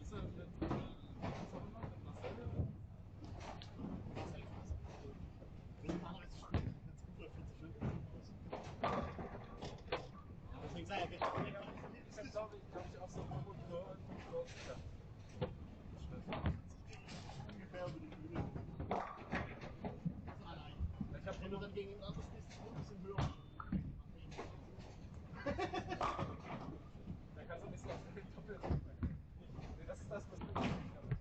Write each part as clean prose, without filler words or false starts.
Ist er mit Marcel? Wir machen jetzt früh, jetzt ungefähr 40 Minuten aus. Deswegen sei er geht. Ich glaube auch so 5 Uhr. Ungefähr über die Bühne. Nein. Wenn du dann gegen ihn anders bist, ist es ein bisschen höher. Da kannst du ein bisschen auf den Doppel. Nee, das ist das, was ich nicht kann.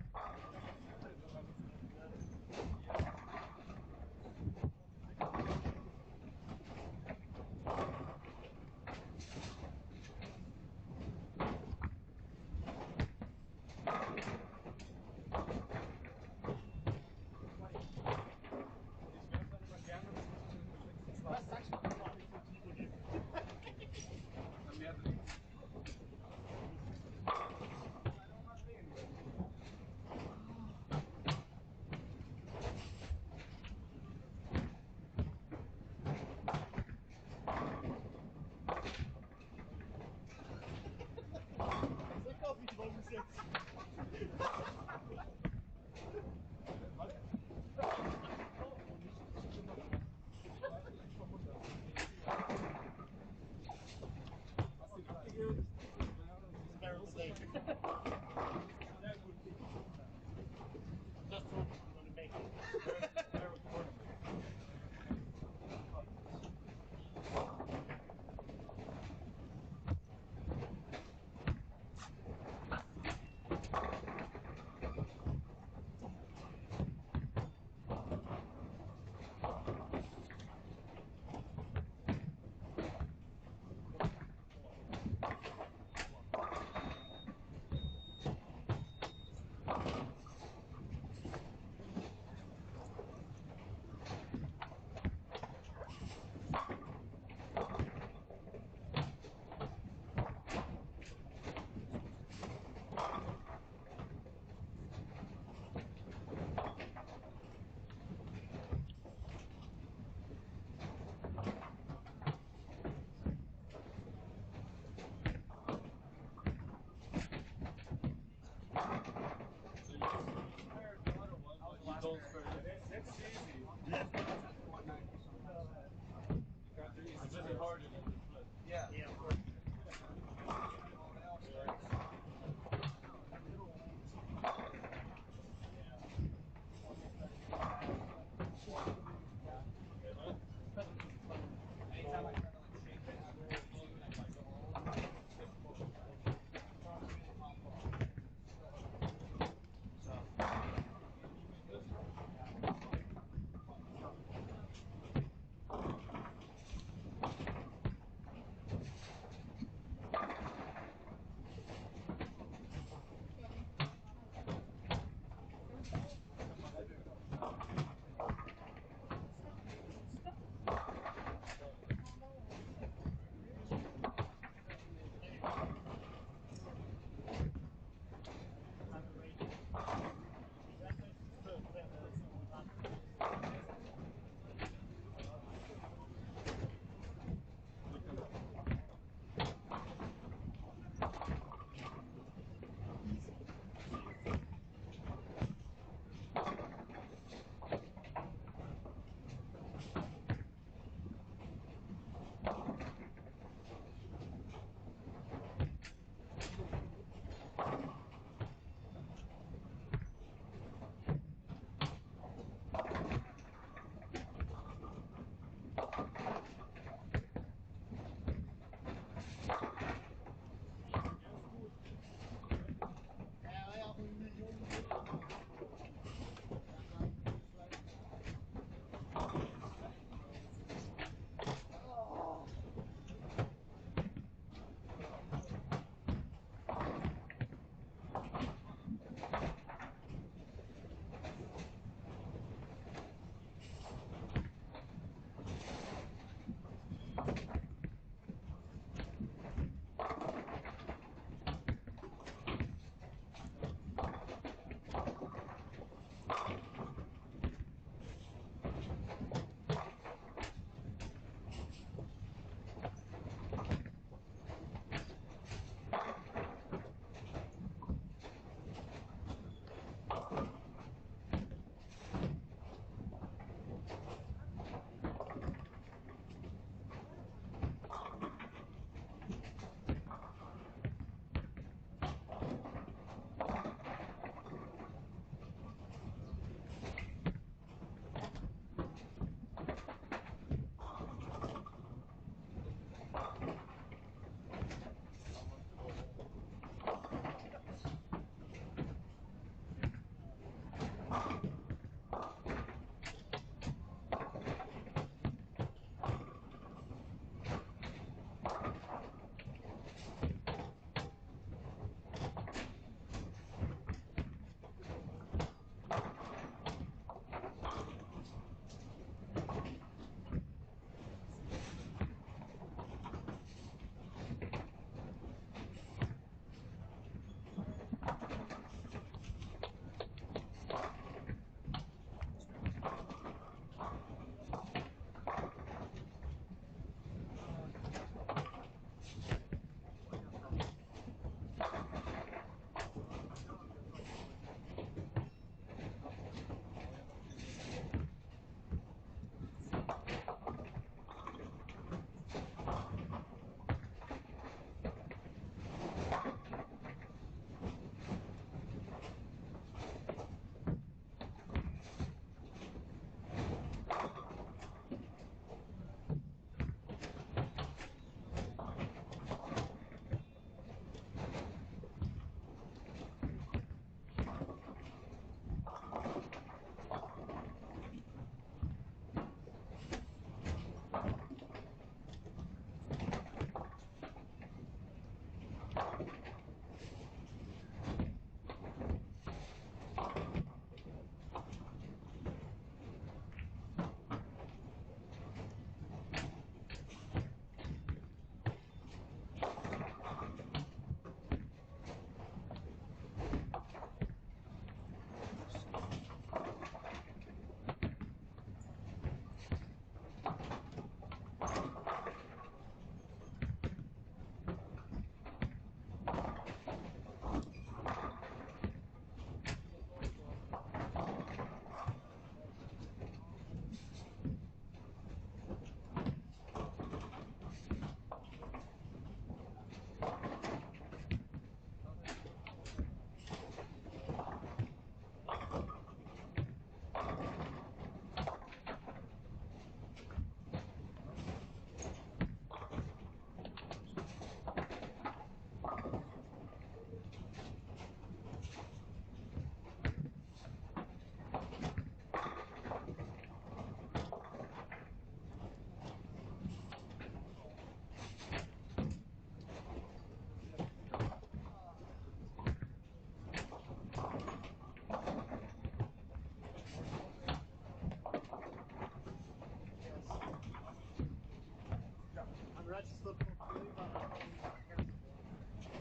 registered for free, but I probably cancel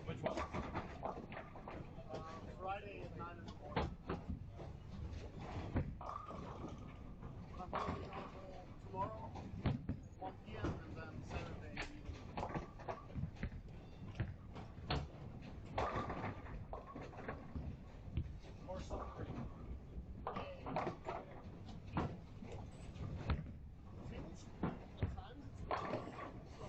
Which one? Friday at 9 in the morning. I'm probably gonna go tomorrow, 1 p.m. and then Saturday evening. Or something. Feels at times it's so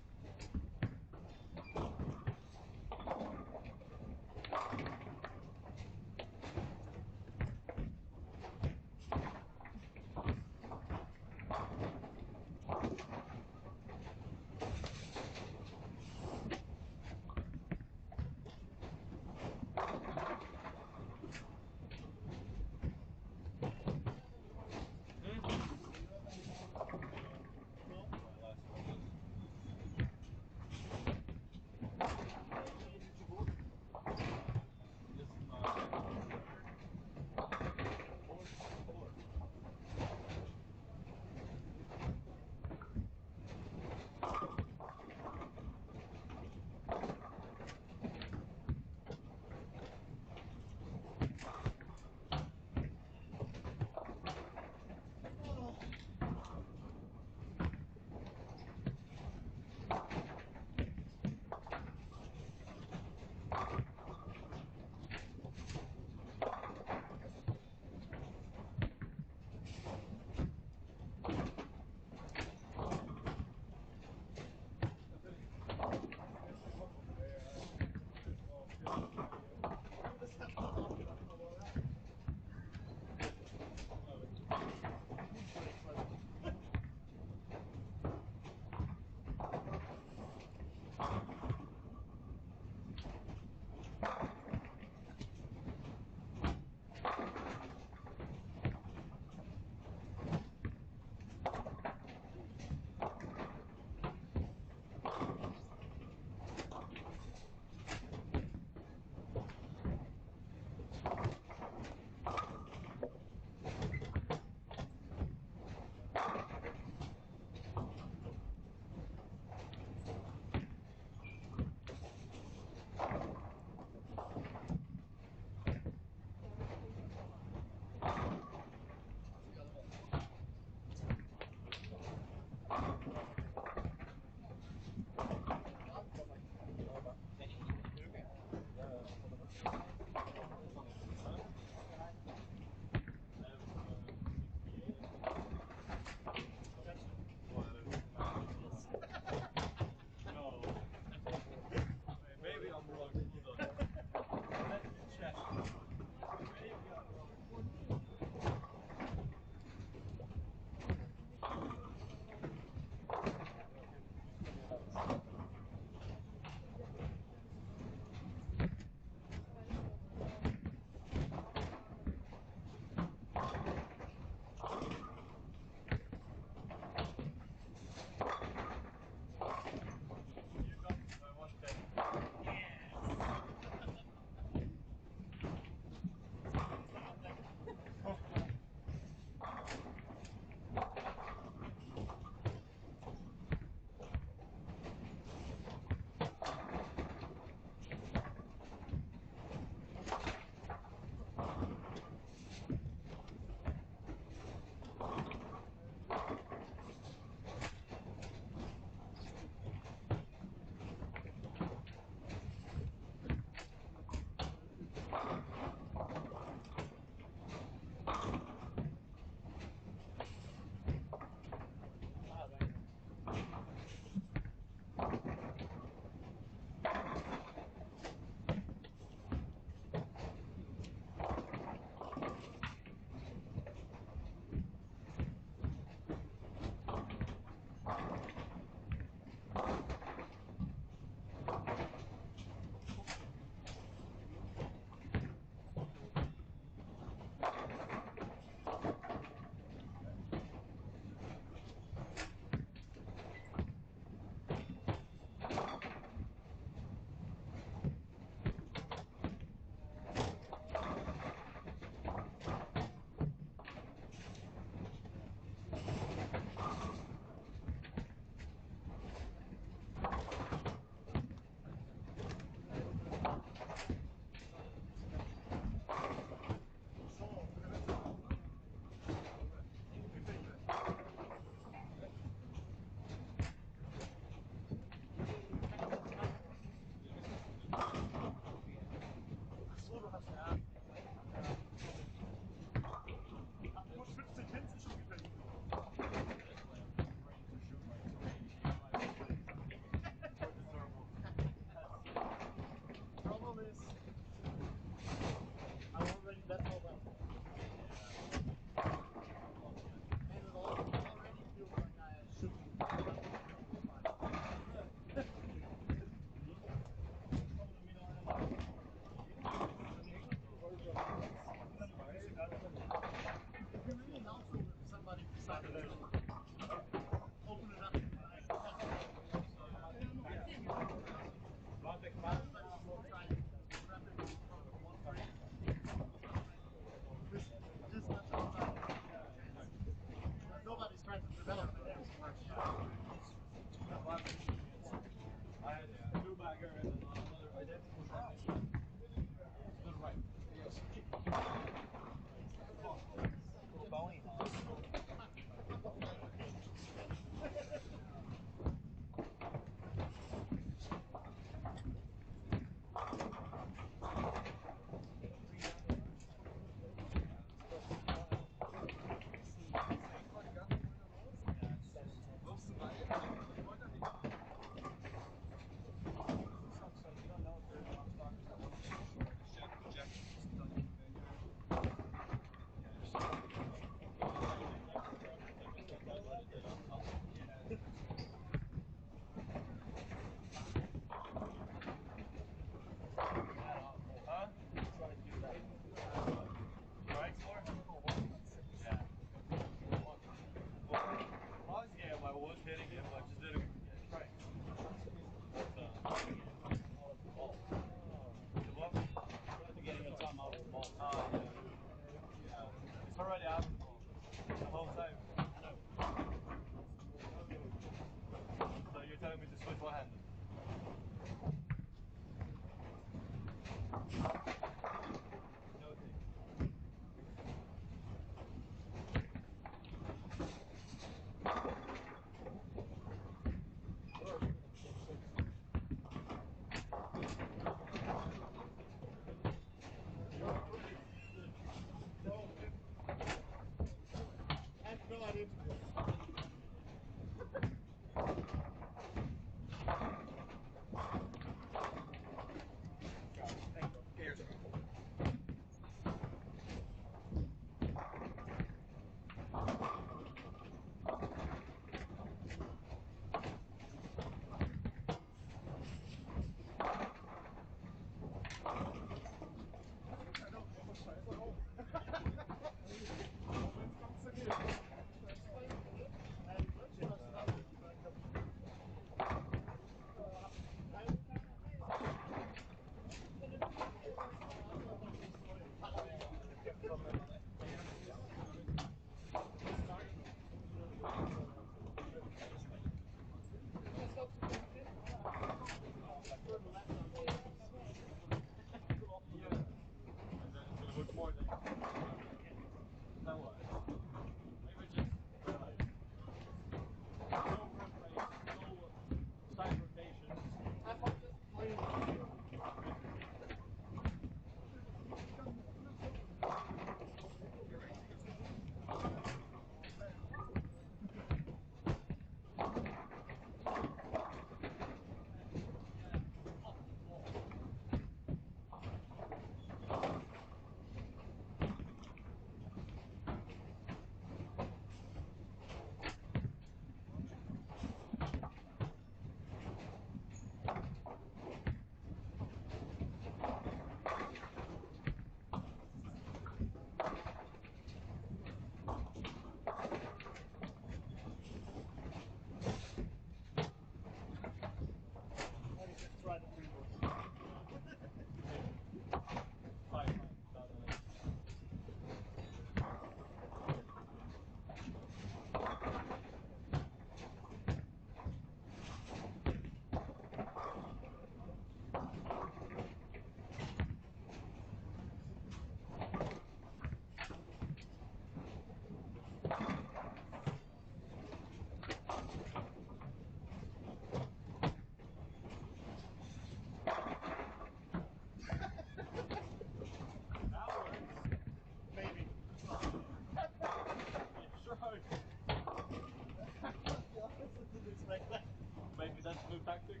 New tactic.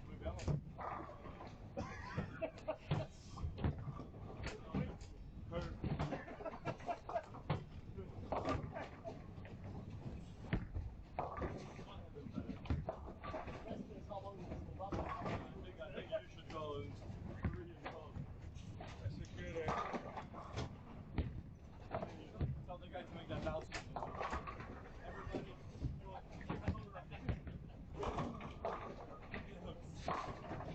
Muy bien. I think you should go and really go. Execute it. Tell the guy to make that Larsen. Everybody, do it. Get hooks.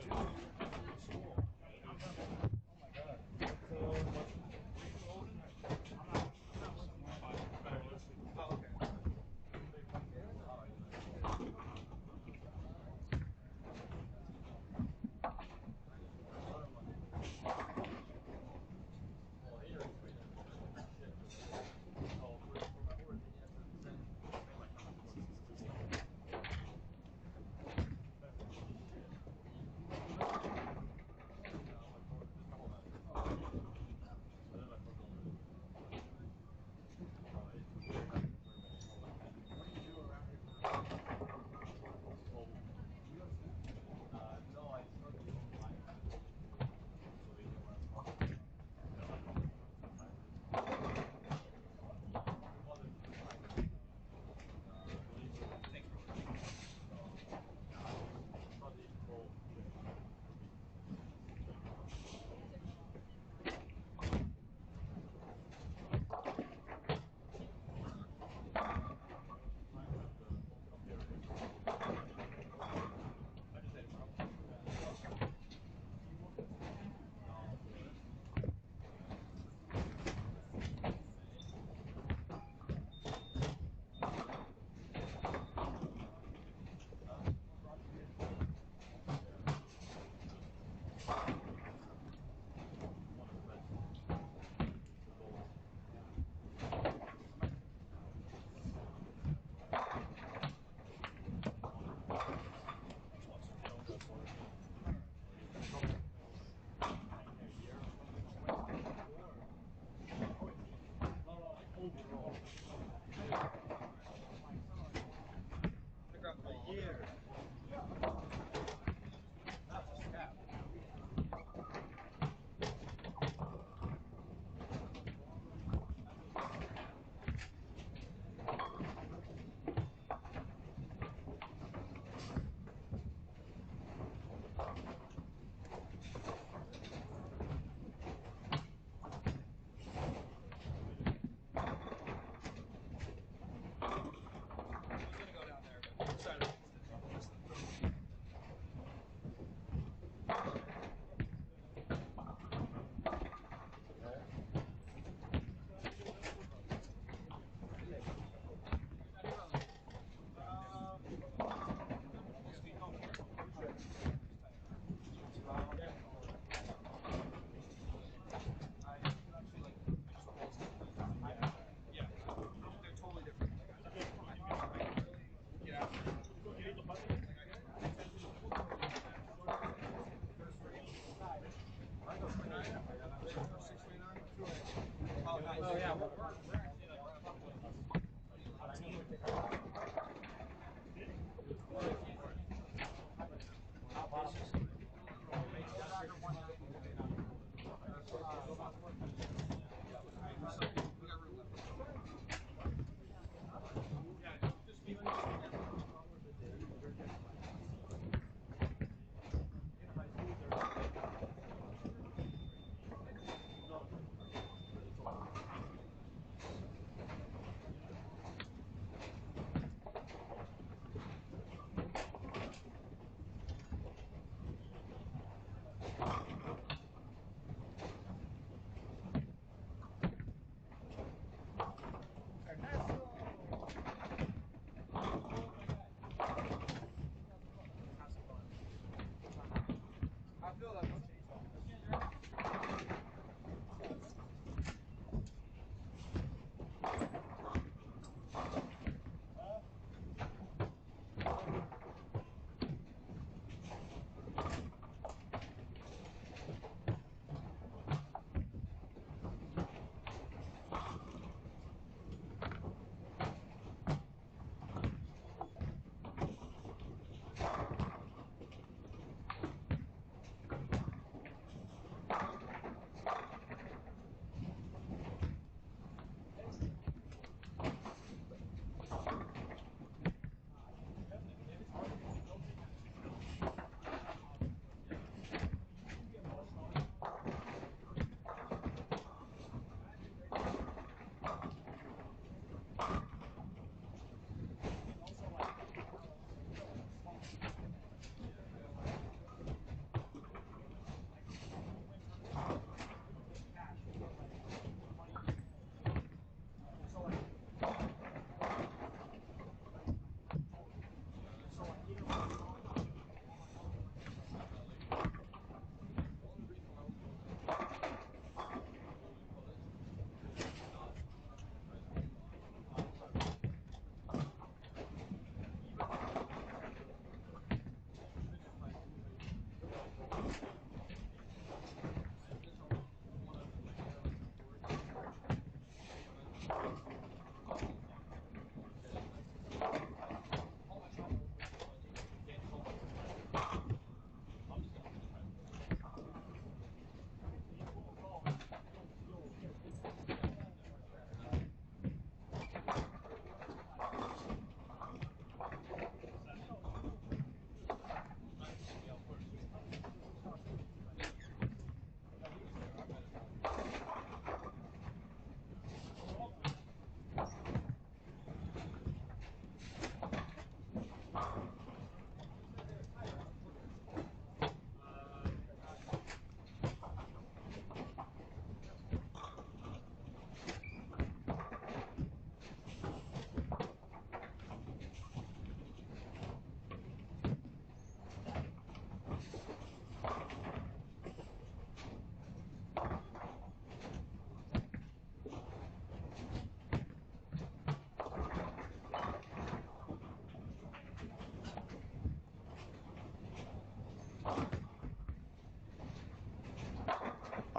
School. Oh my god. Oh, okay.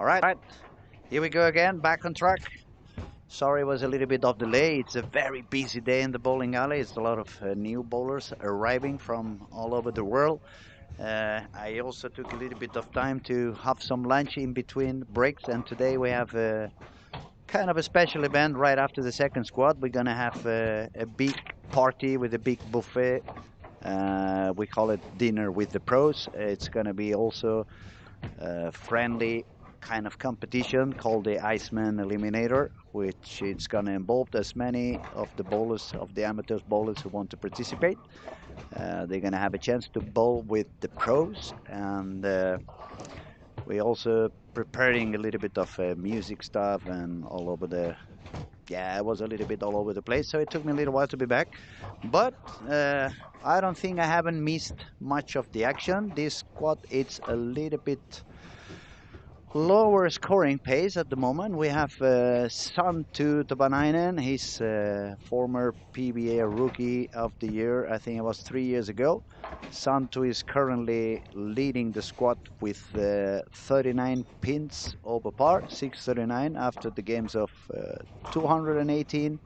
All right, here we go again, back on track. Sorry, it was a little bit of delay. It's a very busy day in the bowling alley. It's a lot of new bowlers arriving from all over the world. I also took a little bit of time to have some lunch in between breaks, and today we have a kind of a special event right after the second squad. We're gonna have a big party with a big buffet. We call it dinner with the pros. It's gonna be also friendly kind of competition called the Iceman Eliminator, which it's going to involve as many of the bowlers, of the amateurs bowlers who want to participate. They're going to have a chance to bowl with the pros, and we also preparing a little bit of music stuff and all over the. Yeah, it was a little bit all over the place, so it took me a little while to be back. But I don't think I haven't missed much of the action. This squad, it's a little bit lower scoring pace at the moment. We have Santu Topanainen. He's former PBA Rookie of the Year. I think it was 3 years ago. Santu is currently leading the squad with 39 pins over par, 639 after the games of 218,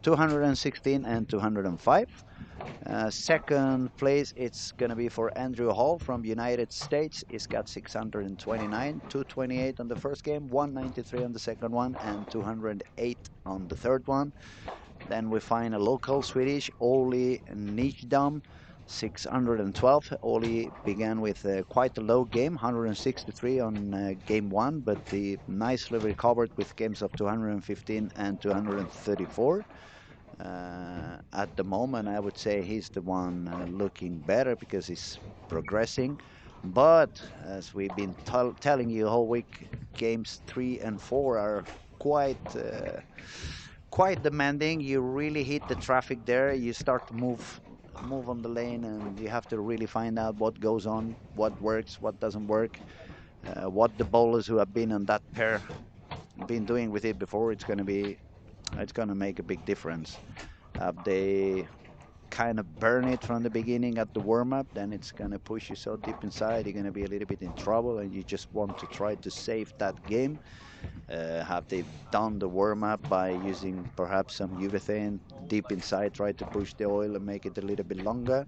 216, and 205. Second place, it's going to be for Andrew Hall from United States. He's got 629, 228 on the first game, 193 on the second one, and 208 on the third one. Then we find a local Swedish, Oli Nishdam, 612. Oli began with quite a low game, 163 on game one, but he nicely recovered with games of 215 and 234. At the moment, I would say he's the one looking better because he's progressing. But as we've been telling you all week, games 3 and 4 are quite demanding. You really hit the traffic there. You start to move on the lane, and you have to really find out what goes on, what works, what doesn't work, what the bowlers who have been on that pair been doing with it before. It's gonna make a big difference. They kind of burn it from the beginning at the warm-up, then it's gonna push you so deep inside, you're gonna be a little bit in trouble, and you just want to try to save that game. Have they done the warm-up by using perhaps some urethane deep inside, try to push the oil and make it a little bit longer?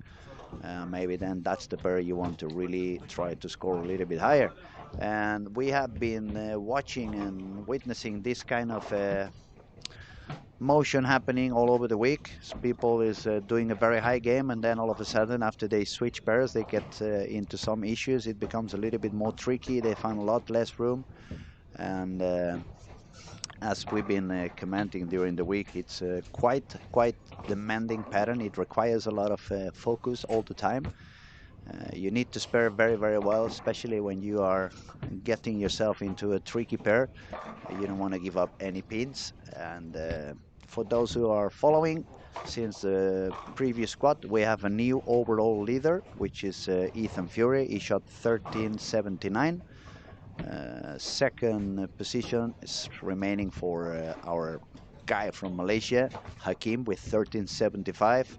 Maybe then that's the pair you want to really try to score a little bit higher. And we have been watching and witnessing this kind of motion happening all over the week. So people is doing a very high game, and then all of a sudden, after they switch pairs, they get into some issues. It becomes a little bit more tricky. They find a lot less room, and as we've been commenting during the week, it's quite demanding pattern. It requires a lot of focus all the time. You need to spare very well, especially when you are getting yourself into a tricky pair. You don't want to give up any pins. And for those who are following, since the previous squad, we have a new overall leader, which is Ethan Fury. He shot 1379. Second position is remaining for our guy from Malaysia, Hakim, with 1375.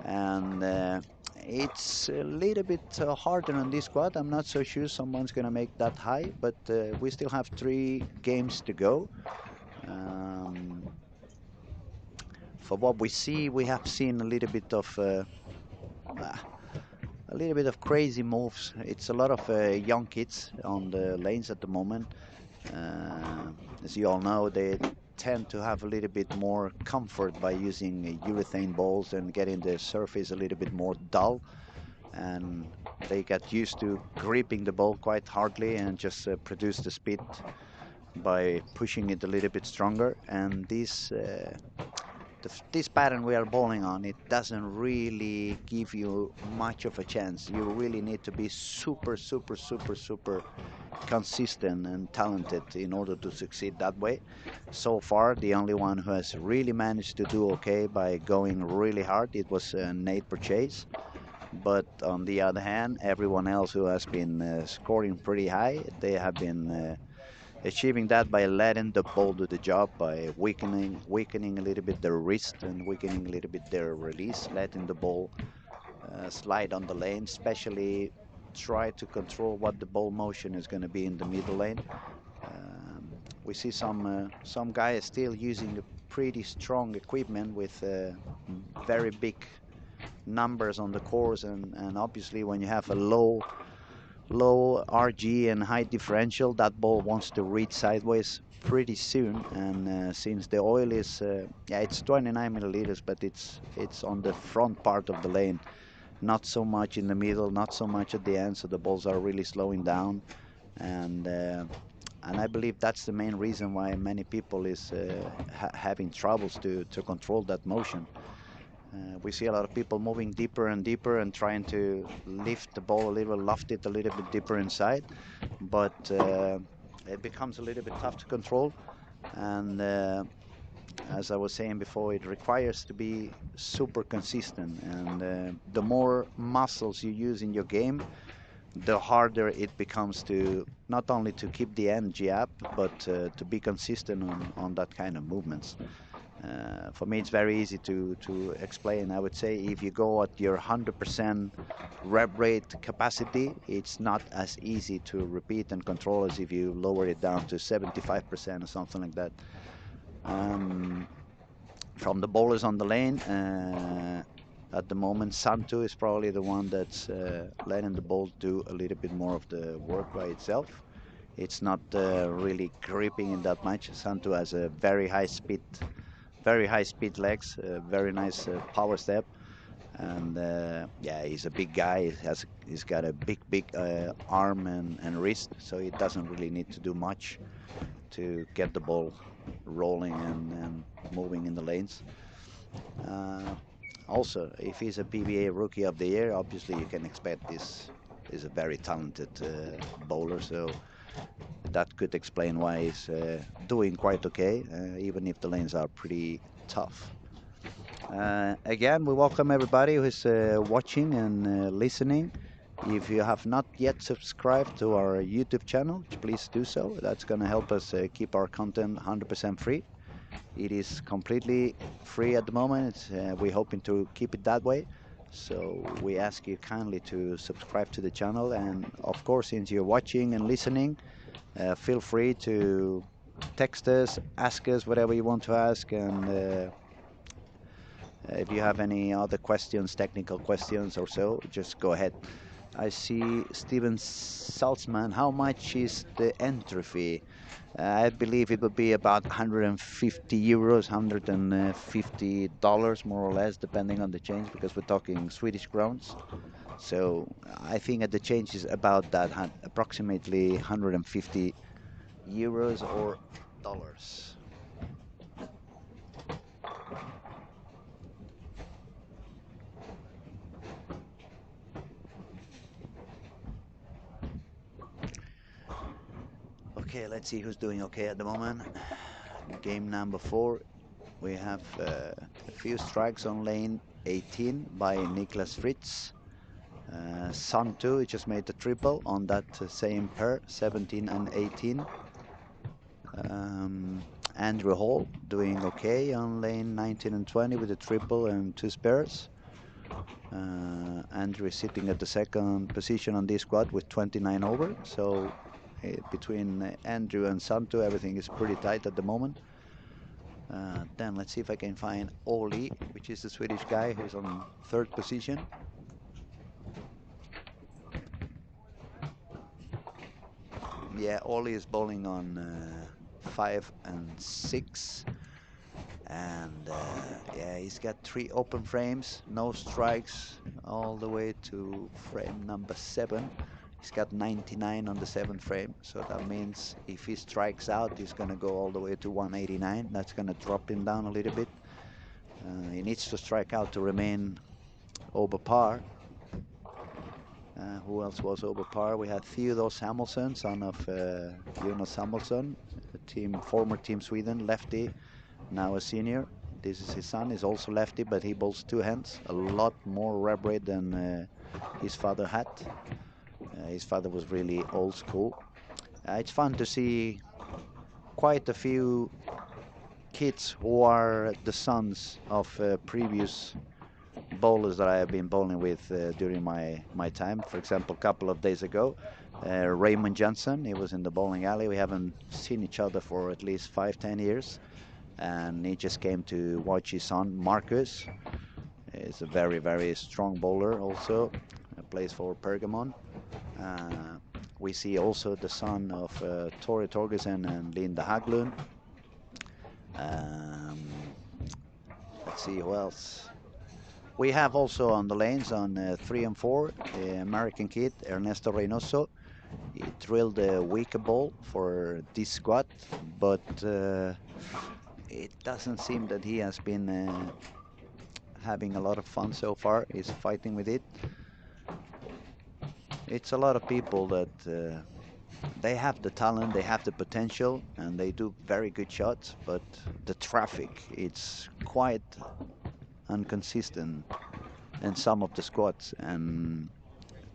And it's a little bit harder on this squad. I'm not so sure someone's going to make that high, but we still have 3 games to go. For what we see, we have seen a little bit of crazy moves. It's a lot of young kids on the lanes at the moment. As you all know, they tend to have a little bit more comfort by using urethane balls and getting the surface a little bit more dull. And they get used to gripping the ball quite hardly and just produce the speed by pushing it a little bit stronger. And this pattern we are bowling on, it doesn't really give you much of a chance. You really need to be super consistent and talented in order to succeed that way. So far, the only one who has really managed to do okay by going really hard, it was Nate Purchase. But on the other hand, everyone else who has been scoring pretty high, they have been achieving that by letting the ball do the job, by weakening a little bit their wrist and weakening a little bit their release, letting the ball slide on the lane, especially try to control what the ball motion is going to be in the middle lane. We see some guys still using a pretty strong equipment with very big numbers on the course, and obviously when you have a low RG and high differential, that ball wants to reach sideways pretty soon. And since the oil is, yeah, it's 29 milliliters, but it's on the front part of the lane, not so much in the middle, not so much at the end. So the balls are really slowing down, and I believe that's the main reason why many people is having troubles to control that motion. We see a lot of people moving deeper and deeper and trying to lift the ball a little, loft it a little bit deeper inside, but it becomes a little bit tough to control. And as I was saying before, it requires to be super consistent. And the more muscles you use in your game, the harder it becomes to not only to keep the energy up, but to be consistent on that kind of movements. For me, it's very easy to explain. I would say if you go at your 100% rep rate capacity, it's not as easy to repeat and control as if you lower it down to 75% or something like that. From the bowlers on the lane, at the moment, Santu is probably the one that's letting the ball do a little bit more of the work by itself. It's not really gripping it that much. Santu has a very high speed legs, very nice power step, and yeah, he's a big guy. He's got a big arm and wrist, so he doesn't really need to do much to get the ball rolling and moving in the lanes. Also, if he's a PBA Rookie of the Year, obviously you can expect this is a very talented bowler, so that could explain why he's doing quite okay, even if the lanes are pretty tough. Again, we welcome everybody who is watching and listening. If you have not yet subscribed to our YouTube channel, please do so. That's going to help us keep our content 100% free. It is completely free at the moment. We're hoping to keep it that way. So we ask you kindly to subscribe to the channel. And of course, since you're watching and listening, feel free to text us, ask us whatever you want to ask. And if you have any other questions, technical questions or so, just go ahead. I see Steven Salzman. How much is the entry fee? I believe it would be about 150 euros, $150 more or less, depending on the change, because we're talking Swedish crowns. So I think that the change is about that, approximately 150 euros or dollars. Okay, let's see who's doing okay at the moment. Game number 4. We have a few strikes on lane 18 by Niklas Fritz. Santu just made the triple on that same pair, 17 and 18. Andrew Hall doing okay on lane 19 and 20 with a triple and 2 spares. Andrew is sitting at the second position on this squad with 29 over. So between Andrew and Santu, everything is pretty tight at the moment. Then let's see if I can find Oli, which is the Swedish guy who's on 3rd position. Yeah, Oli is bowling on 5 and 6. And yeah, he's got 3 open frames, no strikes, all the way to frame number 7. He's got 99 on the 7th frame, so that means if he strikes out, he's going to go all the way to 189. That's going to drop him down a little bit. He needs to strike out to remain over par. Who else was over par? We had Theodore Samuelsson, son of Jonas Samuelsson, former Team Sweden, lefty, now a senior. This is his son. He's also lefty, but he bowls 2 hands, a lot more rep rate than his father had. His father was really old school. It's fun to see quite a few kids who are the sons of previous bowlers that I have been bowling with during my time. For example, a couple of days ago, Raymond Johnson, he was in the bowling alley. We haven't seen each other for at least 5, 10 years, and he just came to watch his son Marcus. He's a very strong bowler also. Plays for Pergamon. Uh, we see also the son of Tore Torgersen and Linda Haglund. Um, let's see who else. We have also on the lanes on 3 and 4, the American kid Ernesto Reynoso. He drilled a weaker ball for this squad, but it doesn't seem that he has been having a lot of fun so far. He's fighting with it. It's a lot of people that they have the talent, they have the potential, and they do very good shots, but the traffic, it's quite inconsistent in some of the squads. And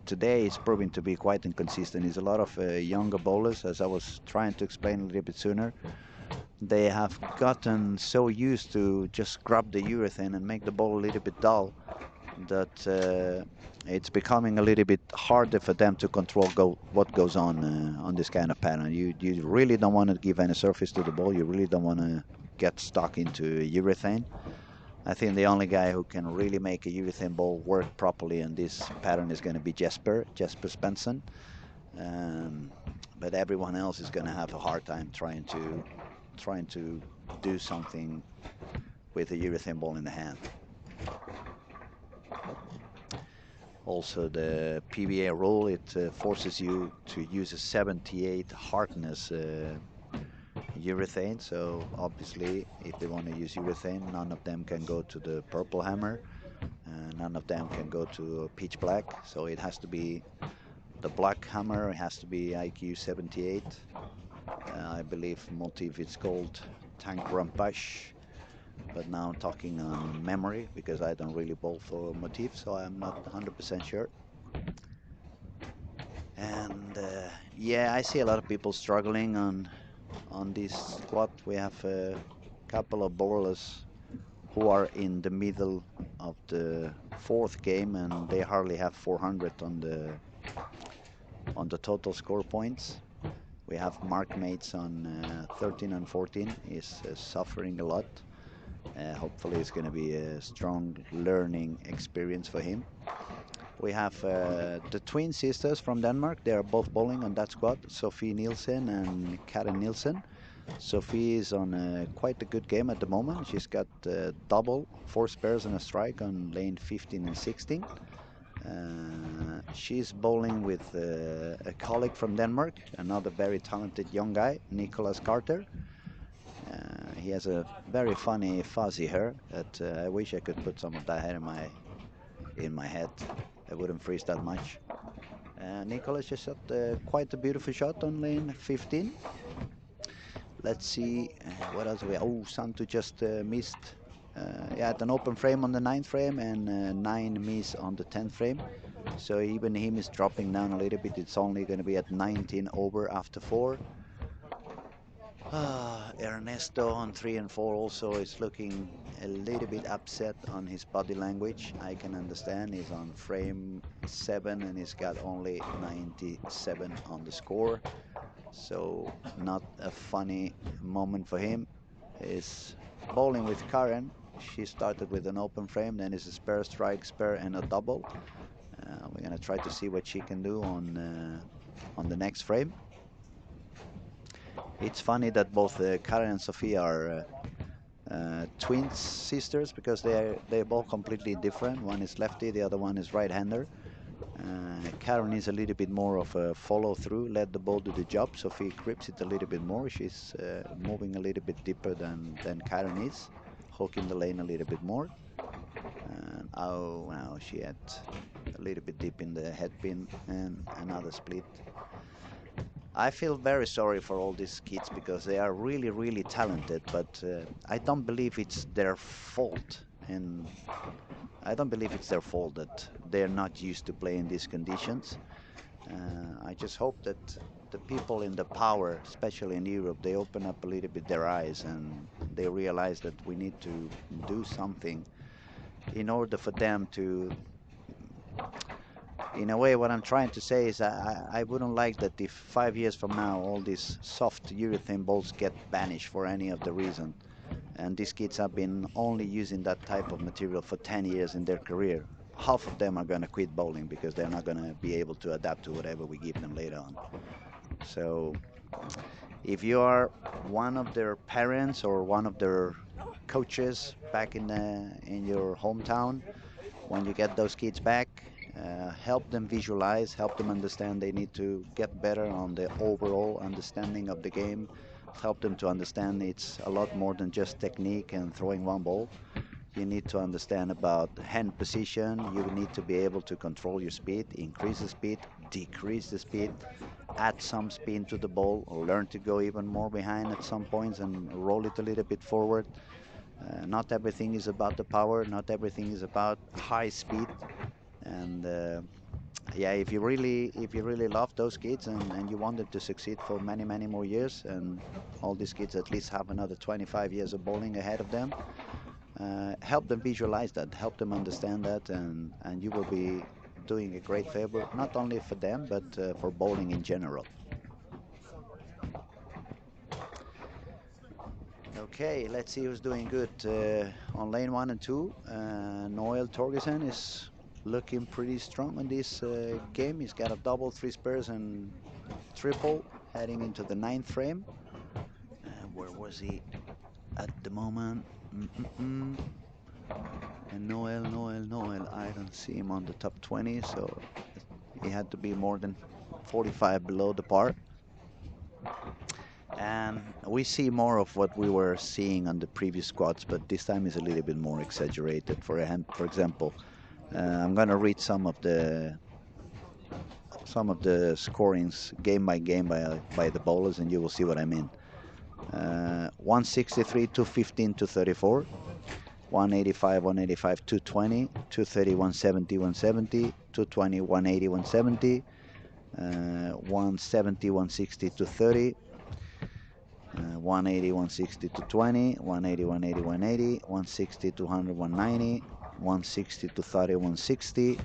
today it's proving to be quite inconsistent. There's a lot of younger bowlers, as I was trying to explain a little bit sooner. They have gotten so used to just grab the urethane and make the ball a little bit dull that it's becoming a little bit harder for them to control what goes on this kind of pattern. You really don't want to give any surface to the ball. You really don't want to get stuck into urethane. I think the only guy who can really make a urethane ball work properly in this pattern is going to be Jesper Svensson. But everyone else is going to have a hard time trying to do something with a urethane ball in the hand. Also, the PBA rule, it forces you to use a 78 hardness urethane. So obviously, if they want to use urethane, none of them can go to the purple hammer. None of them can go to pitch black. So it has to be the black hammer. It has to be IQ 78. I believe motif it's called Tank Rampash. But now I'm talking on memory because I don't really bowl for motif, so I'm not 100% sure. And yeah, I see a lot of people struggling on this squad. We have a couple of bowlers who are in the middle of the fourth game, and they hardly have 400 on the total score points. We have Mark Mates on 13 and 14. He's suffering a lot. Hopefully it's going to be a strong learning experience for him. We have the twin sisters from Denmark. They are both bowling on that squad, Sophie Nielsen and Karen Nielsen. Sophie is on quite a good game at the moment. She's got double, 4 spares and a strike on lane 15 and 16. She's bowling with a colleague from Denmark, another very talented young guy, Nicholas Carter. He has a very funny fuzzy hair that I wish I could put some of that hair in my head. I wouldn't freeze that much. Nicholas just shot quite a beautiful shot on lane 15. Let's see what else we. Oh, Santu just missed. Yeah, at an open frame on the 9th frame and 9 miss on the 10th frame. So even him is dropping down a little bit. It's only going to be at 19 over after 4. Ernesto on 3 and 4 also is looking a little bit upset on his body language. I can understand. He's on frame 7 and he's got only 97 on the score. So not a funny moment for him. He's bowling with Karen. She started with an open frame, then it's a spare, strike, spare, and a double. We're gonna try to see what she can do on the next frame. It's funny that both Karen and Sophia are twin sisters because they're both completely different. One is lefty, the other one is right-hander. Karen is a little bit more of a follow-through, let the ball do the job. Sophie grips it a little bit more. She's moving a little bit deeper than Karen is, hooking the lane a little bit more. Oh, wow, she had a little bit deep in the headpin and another split. I feel very sorry for all these kids because they are really talented, but I don't believe it's their fault. And I don't believe it's their fault that they're not used to playing these conditions. I just hope that the people in the power, especially in Europe, they open up a little bit their eyes and they realize that we need to do something in order for them to, in a way, what I'm trying to say is I wouldn't like that if 5 years from now all these soft urethane balls get banished for any of the reason. And these kids have been only using that type of material for 10 years in their career. Half of them are going to quit bowling because they're not going to be able to adapt to whatever we give them later on. So if you are one of their parents or one of their coaches back in your hometown, when you get those kids back, help them visualize, help them understand they need to get better on the overall understanding of the game, help them to understand it's a lot more than just technique and throwing one ball. You need to understand about hand position. You need to be able to control your speed, increase the speed, decrease the speed, add some spin to the ball, learn to go even more behind at some points and roll it a little bit forward. Not everything is about the power. Not everything is about high speed. And yeah, if you really love those kids and you want them to succeed for many, many more years, and all these kids at least have another 25 years of bowling ahead of them, help them visualize that, help them understand that, and you will be doing a great favor, not only for them, but for bowling in general. Okay, let's see who's doing good. On lane 1 and 2, Noel Torgersen is looking pretty strong in this game. He's got a double, three spares, and triple heading into the ninth frame. Where was he at the moment? And Noel, I don't see him on the top 20, so he had to be more than 45 below the par. And we see more of what we were seeing on the previous squads, but this time is a little bit more exaggerated. For example, I'm gonna read some of the scorings game by game by the bowlers, and you will see what I mean. 163, 215, 234, 185, 185, 220, 230, 170, 170, 220, 180, 170, 170, 160, 230. 180, 160 to 20, 180, 180, 180, 160 to 100, 190, 160 to 30, 160.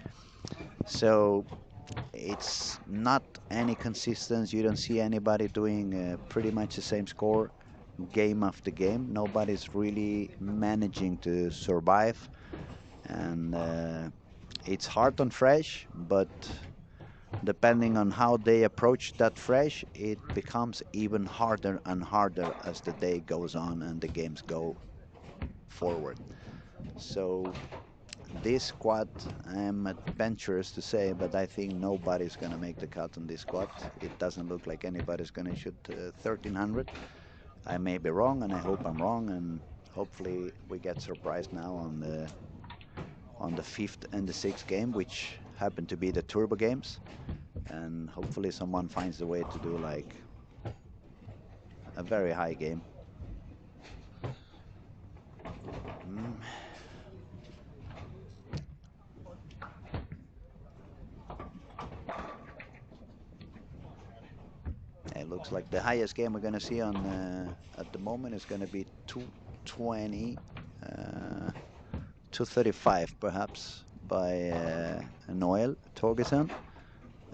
So it's not any consistency. You don't see anybody doing pretty much the same score game after game. Nobody's really managing to survive, and it's hard on fresh, but depending on how they approach that fresh, it becomes even harder and harder as the day goes on and the games go forward. So this squad, I'm adventurous to say, but I think nobody's going to make the cut on this squad. It doesn't look like anybody's going to shoot 1300. I may be wrong, and I hope I'm wrong, and hopefully we get surprised now on the fifth and the sixth game, which happen to be the turbo games. And hopefully someone finds a way to do like a very high game. It looks like the highest game we're going to see on at the moment is going to be 220, 235 perhaps by Noel Torgersen.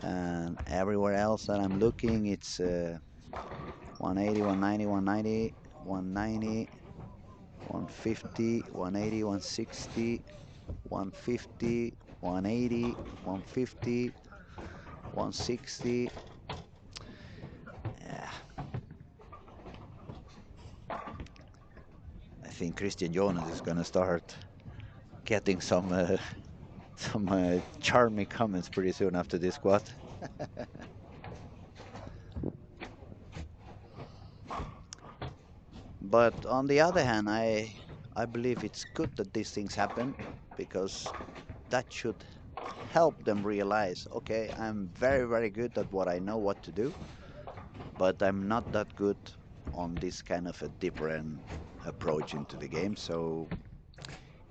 And everywhere else that I'm looking, it's 180, 190, 190, 190, 150, 180, 160, 150, 180, 150, 160. Yeah. I think Christian Jonas is going to start getting some charming comments pretty soon after this squad. But on the other hand, I believe it's good that these things happen, because that should help them realize, okay, I'm very, very good at what I know what to do, but I'm not that good on this kind of a different approach into the game. So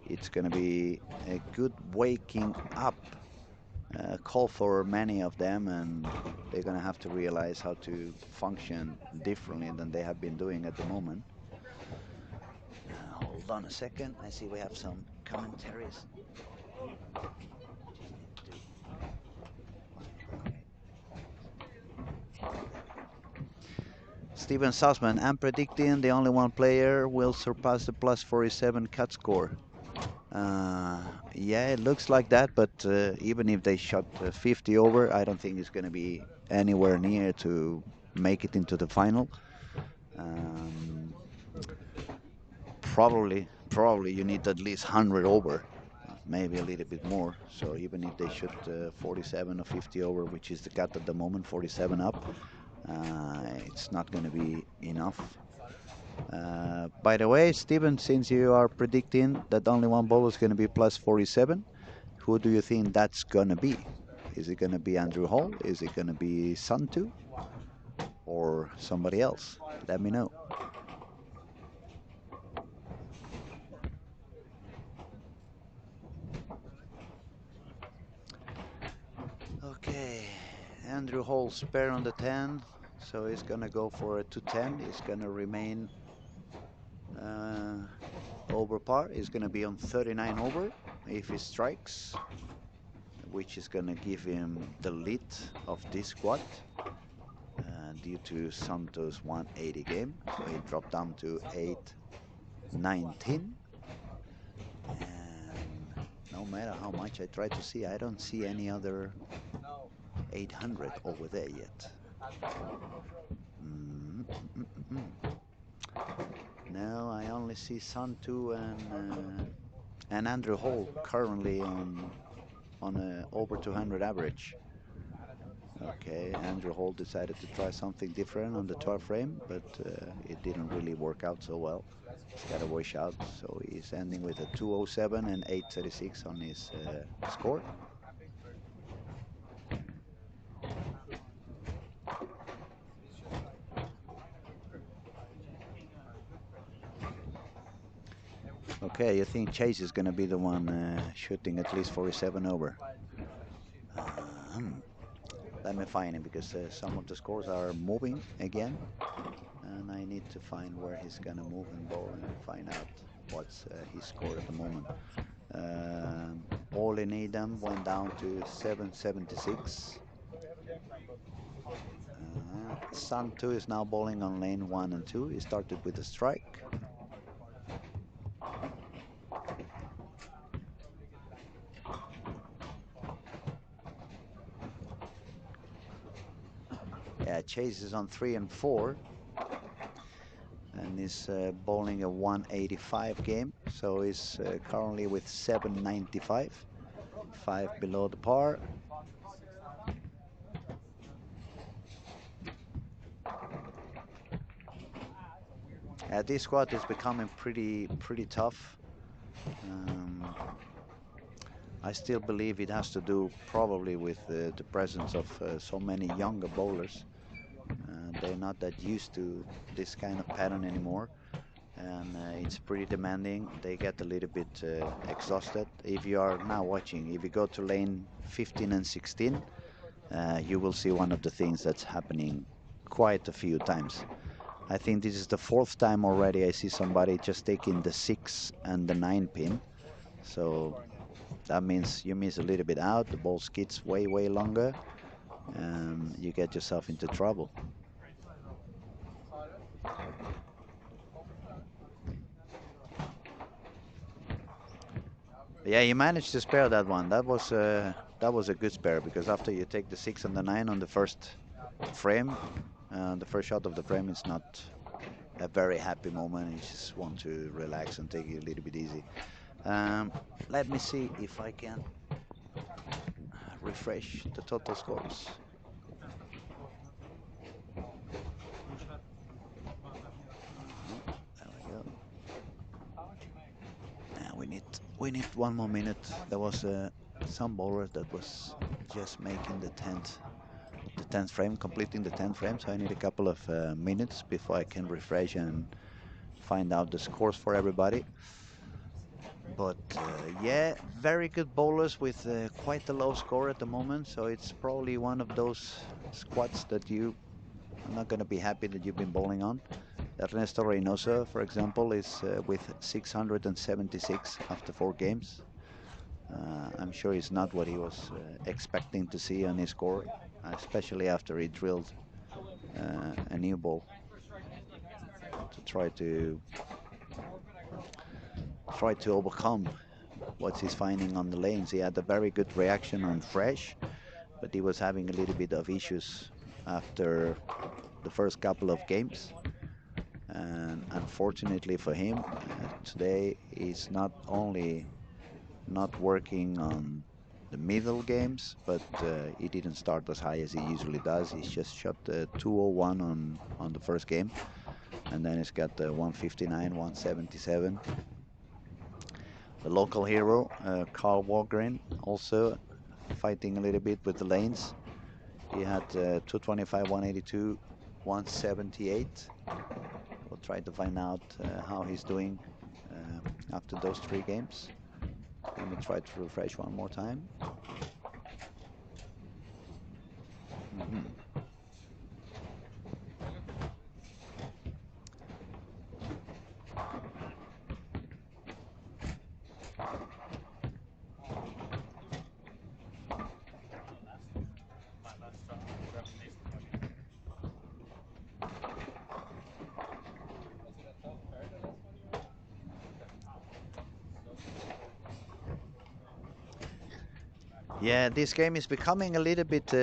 it's going to be a good waking up call for many of them, and they're going to have to realize how to function differently than they have been doing at the moment. Hold on a second. I see we have some commentaries. Just need to. Okay. Steven Sussman, I'm predicting the only one player will surpass the plus 47 cut score. Yeah, it looks like that, but even if they shot 50 over, I don't think it's going to be anywhere near to make it into the final. Um, probably you need at least 100 over, maybe a little bit more. So even if they shoot 47 or 50 over, which is the cut at the moment, 47 up, it's not going to be enough. By the way, Steven, since you are predicting that only one ball is going to be plus 47, who do you think that's going to be? Is it going to be Andrew Hall? Is it going to be Santu? Or somebody else? Let me know. Okay, Andrew Hall spare on the 10, so he's going to go for a 210. He's going to remain over par. He's going to be on 39 over if he strikes, which is going to give him the lead of this squad due to Santos' 180 game. So he dropped down to 819. And no matter how much I try to see, I don't see any other 800 over there yet. Mm, mm, mm, mm. No, I only see Santu and Andrew Hall currently on a over 200 average. Okay, Andrew Hall decided to try something different on the 12 frame, but it didn't really work out so well. He's got a wash out, so he's ending with a 207 and 836 on his score. Okay, you think Chase is going to be the one shooting at least 47 over? Um, Let me find him because some of the scores are moving again, and I need to find where he's going to move and bowl and find out what's his score at the moment. All in Edam went down to 776. Sun 2 is now bowling on lane 1 and 2. He started with a strike. Yeah, Chase is on 3 and 4 and is bowling a 185 game. So he's currently with 795, 5 below the par. This squad is becoming pretty tough. I still believe it has to do probably with the presence of so many younger bowlers. They're not that used to this kind of pattern anymore, and it's pretty demanding. They get a little bit exhausted. If you are now watching, if you go to lane 15 and 16, you will see one of the things that's happening quite a few times. I think this is the 4th time already I see somebody just taking the 6 and the 9 pin. So that means you miss a little bit out, the ball skids way longer, and you get yourself into trouble. Yeah, you managed to spare that one. That was a good spare because after you take the 6 and the 9 on the first frame, the first shot of the frame is not a very happy moment. You just want to relax and take it a little bit easy. Let me see if I can refresh the total scores. There we go. Yeah, we need one more minute. There was some bowler that was just making the tenth frame, completing the 10th frame. So I need a couple of minutes before I can refresh and find out the scores for everybody. But yeah, very good bowlers with quite a low score at the moment. So it's probably one of those squads that you are not going to be happy that you've been bowling on. Ernesto Reynoso, for example, is with 676 after 4 games. I'm sure it's not what he was expecting to see on his score, especially after he drilled a new ball to try to overcome what he's finding on the lanes. He had a very good reaction on fresh, but he was having a little bit of issues after the first couple of games. And unfortunately for him, today he's not only not working on the middle games, but he didn't start as high as he usually does. He's just shot 201 on the first game, and then he's got 159, 177. The local hero, Carl Walgren, also fighting a little bit with the lanes. He had 225, 182, 178. We'll try to find out how he's doing after those 3 games. Let me try to refresh one more time. Yeah, this game is becoming a little bit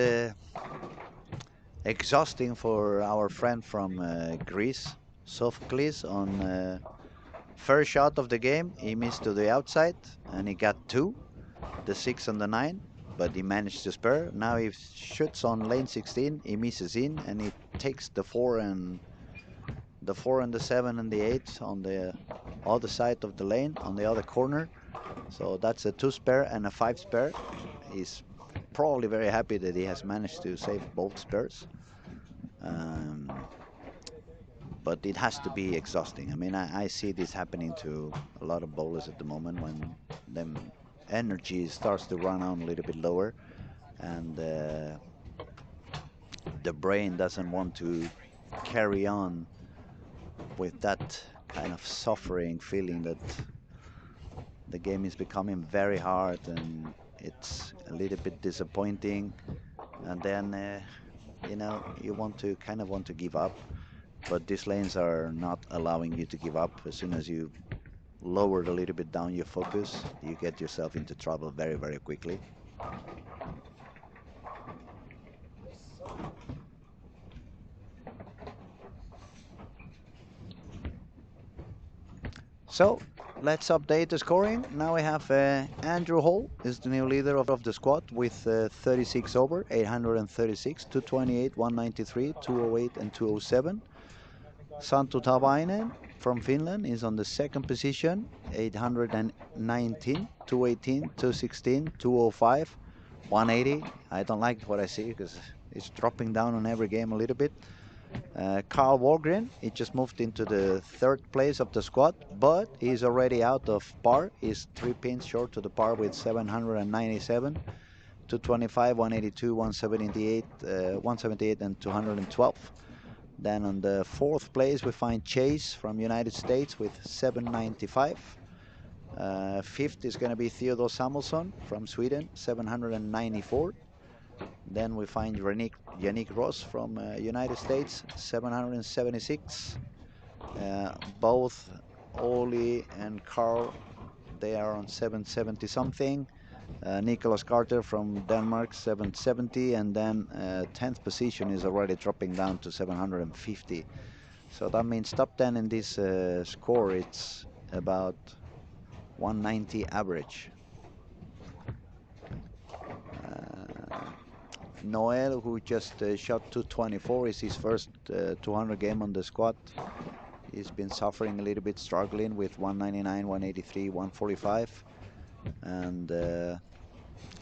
exhausting for our friend from Greece, Sophocles. On first shot of the game, he missed to the outside, and he got 2, the 6 and the 9, but he managed to spare. Now he shoots on lane 16, he misses in, and he takes the 4 and the 7 and the 8 on the other side of the lane, on the other corner. So that's a 2 spare and a 5 spare. He's probably very happy that he has managed to save both spares. But it has to be exhausting. I mean, I see this happening to a lot of bowlers at the moment when them energy starts to run on a little bit lower, and the brain doesn't want to carry on with that kind of suffering feeling that the game is becoming very hard and it's a little bit disappointing, and then you kind of want to give up, but these lanes are not allowing you to give up. As soon as you lower a little bit down your focus, you get yourself into trouble very, very quickly. So let's update the scoring. Now we have Andrew Hall is the new leader of the squad with 36 over, 836, 228, 193, 208, and 207. Santtu Tavainen from Finland is on the second position, 819, 218, 216, 205, 180. I don't like what I see because it's dropping down on every game a little bit. Carl Walgren, he just moved into the third place of the squad, but he's already out of par. He's 3 pins short to the par with 797, 225, 182, 178, 178, and 212. Then on the fourth place, we find Chase from United States with 795. Fifth is going to be Theodore Samuelsson from Sweden, 794. Then we find Yannick Ross from United States, 776. Both Oli and Carl, they are on 770 something. Nicholas Carter from Denmark, 770, and then 10th position is already dropping down to 750. So that means top 10 in this score, it's about 190 average. Noel, who just shot 224, is his first 200 game on the squad. He's been suffering a little bit, struggling with 199, 183, 145. And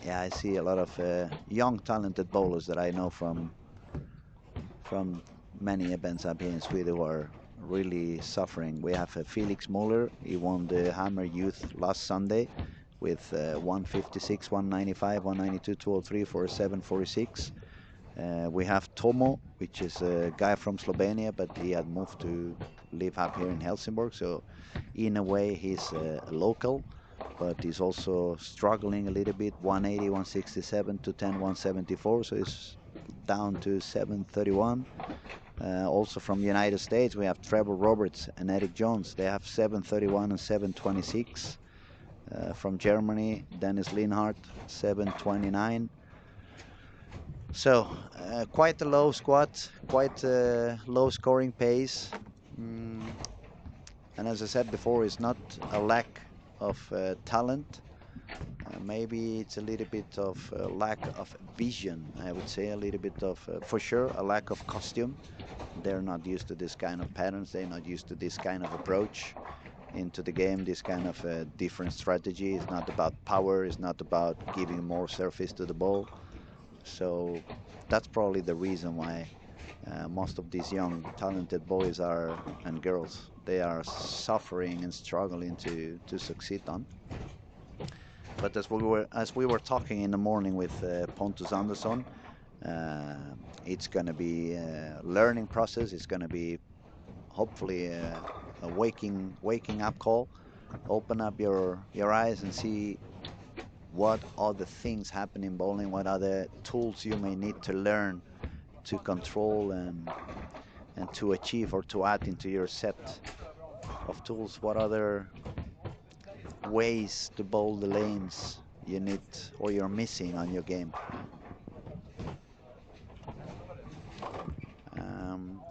yeah, I see a lot of young, talented bowlers that I know from many events up here in Sweden who are really suffering. We have Felix Muller. He won the Hammer Youth last Sunday with 156, 195, 192, 203 for 746. We have Tomo, which is a guy from Slovenia, but he had moved to live up here in Helsingborg, so in a way he's a local, but he's also struggling a little bit. 180, 167 to 10, 174, so he's down to 731. Also from the United States, we have Trevor Roberts and Eric Jones. They have 731 and 726. From Germany, Dennis Linhart, 729. So quite a low squad, quite a low scoring pace. Mm, and as I said before, it's not a lack of talent. Maybe it's a little bit of lack of vision, I would say, a little bit of, for sure, a lack of costume. They're not used to this kind of patterns. They're not used to this kind of approach into the game, this kind of different strategy. It's not about power. It's not about giving more surface to the ball. So that's probably the reason why most of these young, talented boys are and girls, they are suffering and struggling to succeed on. But as we were talking in the morning with Pontus Andersson, it's going to be a learning process. It's going to be hopefully a waking up call. Open up your eyes and see what are the things happen in bowling, what are the tools you may need to learn to control and to achieve or to add into your set of tools. What other ways to bowl the lanes you need or you're missing on your game.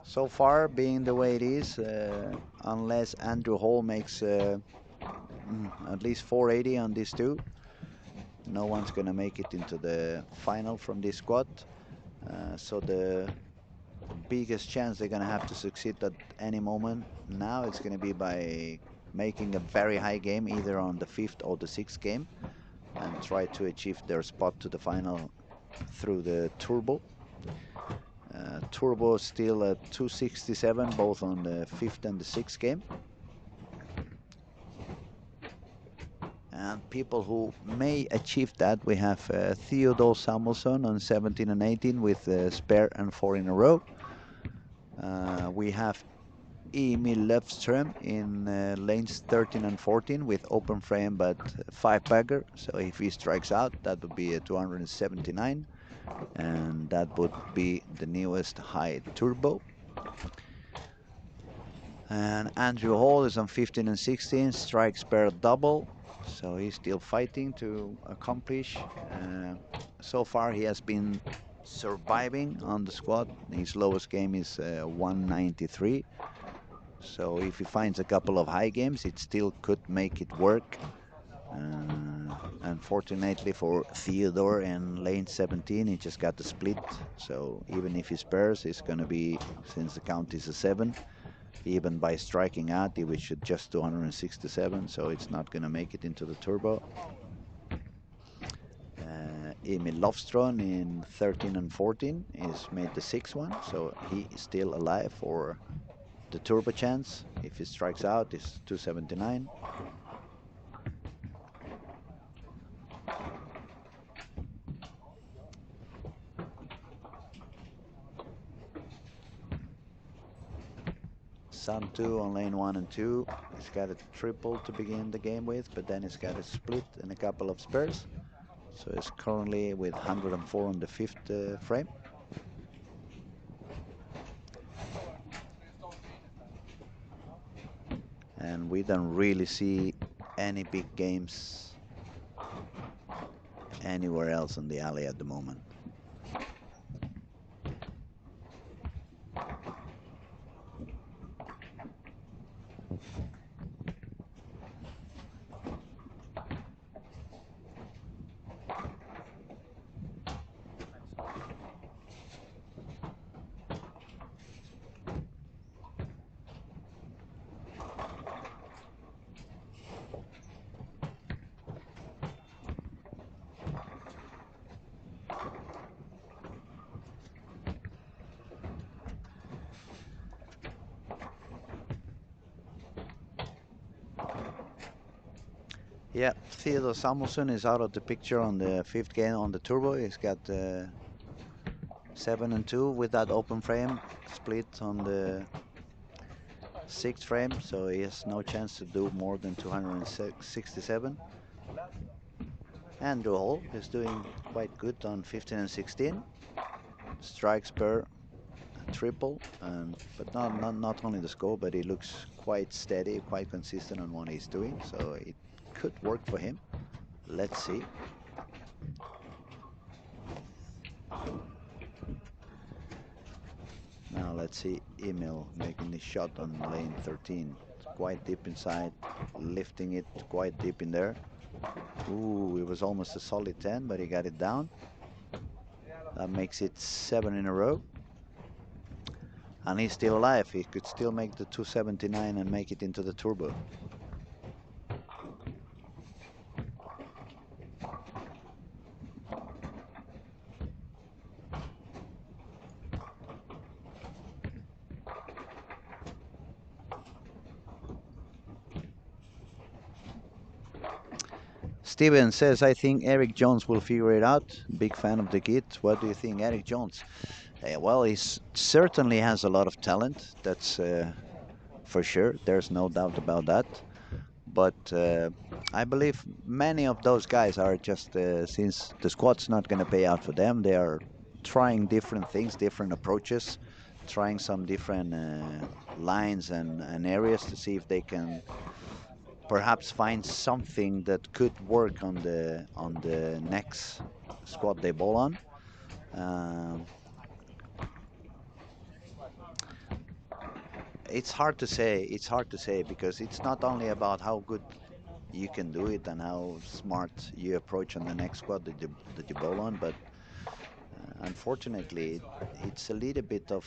So far, being the way it is, unless Andrew Hall makes at least 480 on these two, no one's going to make it into the final from this squad. So the biggest chance they're going to have to succeed at any moment now it's going to be by making a very high game, either on the 5th or the 6th game, and try to achieve their spot to the final through the turbo. Turbo still at 267, both on the 5th and the 6th game. And people who may achieve that, we have Theodore Samuelsson on 17 and 18 with spare and 4 in a row. We have Emil Löfström in lanes 13 and 14 with open frame but 5 bagger. So if he strikes out, that would be a 279, and that would be the newest high turbo. And Andrew Hall is on 15 and 16, strike spare double. So he's still fighting to accomplish. So far he has been surviving on the squad. His lowest game is 193. So if he finds a couple of high games, it still could make it work. Unfortunately for Theodore in lane 17, he just got the split. So even if he spares, it's going to be, since the count is a 7, even by striking out, he would should just 267. So it's not going to make it into the turbo. Emil Löfström in 13 and 14 is made the 6th one. So he is still alive for the turbo chance. If he strikes out, it's 279. Sun 2 on lane 1 and 2. He's got a triple to begin the game with, but then he's got a split and a couple of spares. So he's currently with 104 on the 5th frame. And we don't really see any big games anywhere else in the alley at the moment. Yeah, Theodore Samuelsson is out of the picture on the 5th game on the turbo. He's got 7 and 2 with that open frame split on the sixth frame, so he has no chance to do more than 267. Andrew Hall is doing quite good on 15 and 16 strikes per triple, and but not only the score, but he looks quite steady, quite consistent on what he's doing, so it could work for him. Let's see. Now let's see Emil making the shot on lane 13. It's quite deep inside, lifting it quite deep in there. Ooh, it was almost a solid 10, but he got it down. That makes it 7 in a row. And he's still alive. He could still make the 279 and make it into the turbo. Steven says, I think Eric Jones will figure it out. Big fan of the kid. What do you think, Eric Jones? Well, he certainly has a lot of talent. That's for sure. There's no doubt about that. But I believe many of those guys are just, since the squad's not going to pay out for them, they are trying different things, different approaches, trying some different lines and areas to see if they can perhaps find something that could work on the next squad they ball on. It's hard to say. It's hard to say because it's not only about how good you can do it and how smart you approach on the next squad that you bowl on, but unfortunately, it's a little bit of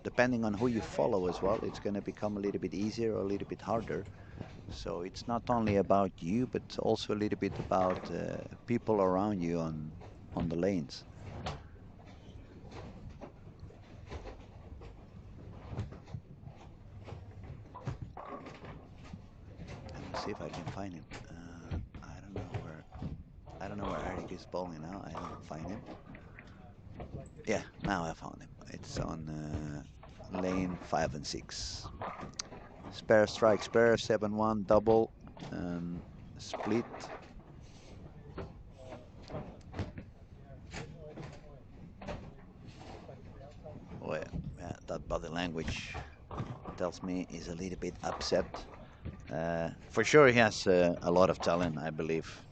depending on who you follow as well. It's going to become a little bit easier or a little bit harder. So it's not only about you, but also a little bit about people around you on the lanes. Let me see if I can find him. I don't know where Eric is bowling now. I don't find him. Yeah, now I found him. It's on lane 5 and 6. Spare strike, spare 7-1 double and split. Well, yeah, that body language tells me he's a little bit upset. For sure, he has a lot of talent. I believe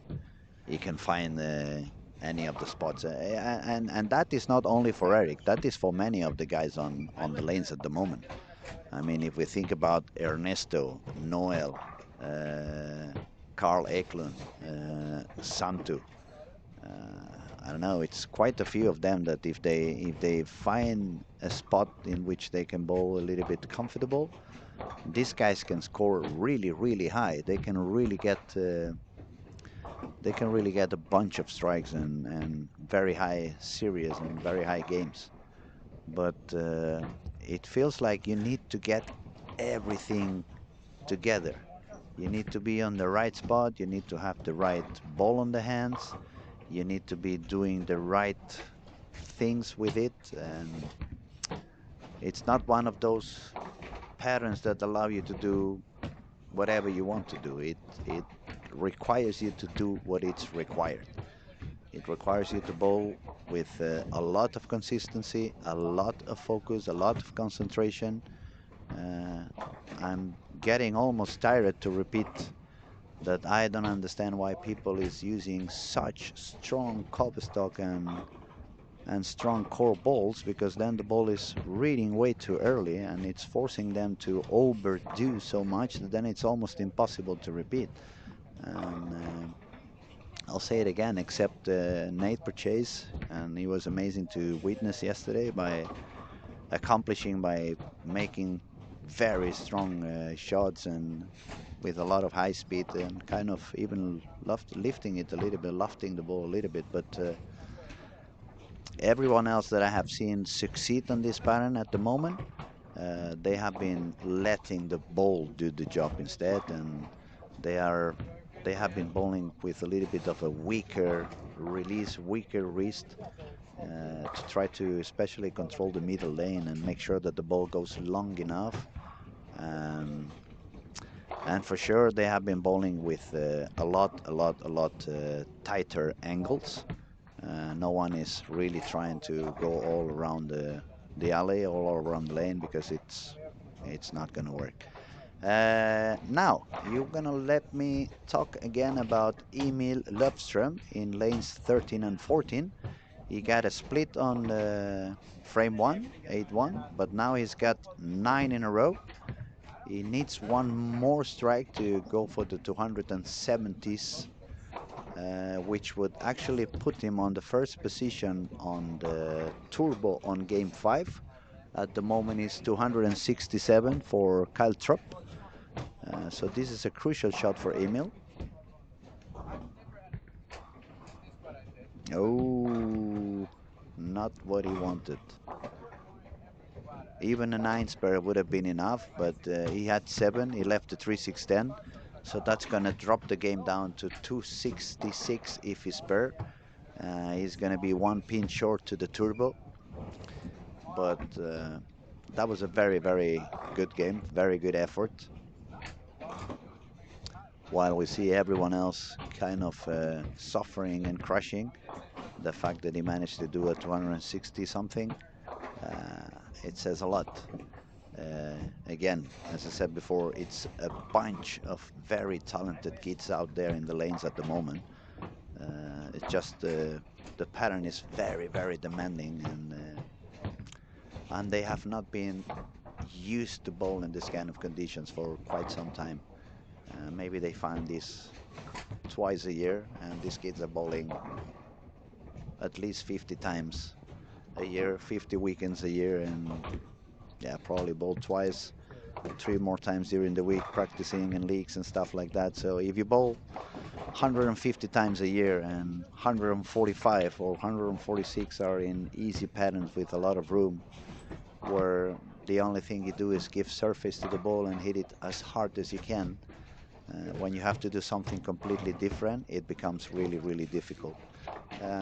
he can find any of the spots, and that is not only for Eric. That is for many of the guys on the lanes at the moment. I mean, if we think about Ernesto, Noel, Carl Eklund, Santu, I don't know. It's quite a few of them that if they find a spot in which they can bowl a little bit comfortable, these guys can score really, really high. They can really get a bunch of strikes and very high series and very high games. But it feels like you need to get everything together. You need to be on the right spot. You need to have the right ball on the hands. You need to be doing the right things with it. And it's not one of those patterns that allow you to do whatever you want to do. It requires you to do what it's required. It requires you to bowl with a lot of consistency, a lot of focus, a lot of concentration. Uh, I'm getting almost tired to repeat that I don't understand why people is using such strong cover stock and strong core balls, because then the ball is reading way too early and it's forcing them to overdo so much that then it's almost impossible to repeat. And I'll say it again, except Nate Purchase, and he was amazing to witness yesterday by making very strong shots and with a lot of high speed and kind of even lifting it a little bit, lofting the ball a little bit. But everyone else that I have seen succeed on this pattern at the moment, they have been letting the ball do the job instead, and they have been bowling with a little bit of a weaker release, weaker wrist, to try to especially control the middle lane and make sure that the ball goes long enough Um, and for sure, they have been bowling with a lot tighter angles. No one is really trying to go all around the alley, all around the lane because it's not gonna work. Now you're gonna let me talk again about Emil Löfström in lanes 13 and 14. He got a split on the frame 1, 8-1, but now he's got 9 in a row. He needs one more strike to go for the 270s, which would actually put him on the first position on the turbo on game 5. At the moment, he's 267 for Kyle Trupp. So this is a crucial shot for Emil. Oh, not what he wanted. Even a 9 spare would have been enough, but he had 7. He left the 3-6-10. So that's going to drop the game down to 266 if he spare. He's going to be 1 pin short to the turbo. But that was a very, very good game. Very good effort. While we see everyone else kind of suffering and crushing, the fact that he managed to do a 260 something, it says a lot. Again, as I said before, it's a bunch of very talented kids out there in the lanes at the moment. It's just the pattern is very, very demanding, and they have not been used to bowl in this kind of conditions for quite some time. Maybe they find this twice a year, and these kids are bowling at least 50 times a year, 50 weekends a year, and yeah, probably bowl twice, 3 more times during the week, practicing in leagues and stuff like that. So if you bowl 150 times a year and 145 or 146 are in easy patterns with a lot of room, where the only thing you do is give surface to the ball and hit it as hard as you can, when you have to do something completely different, it becomes really, really difficult.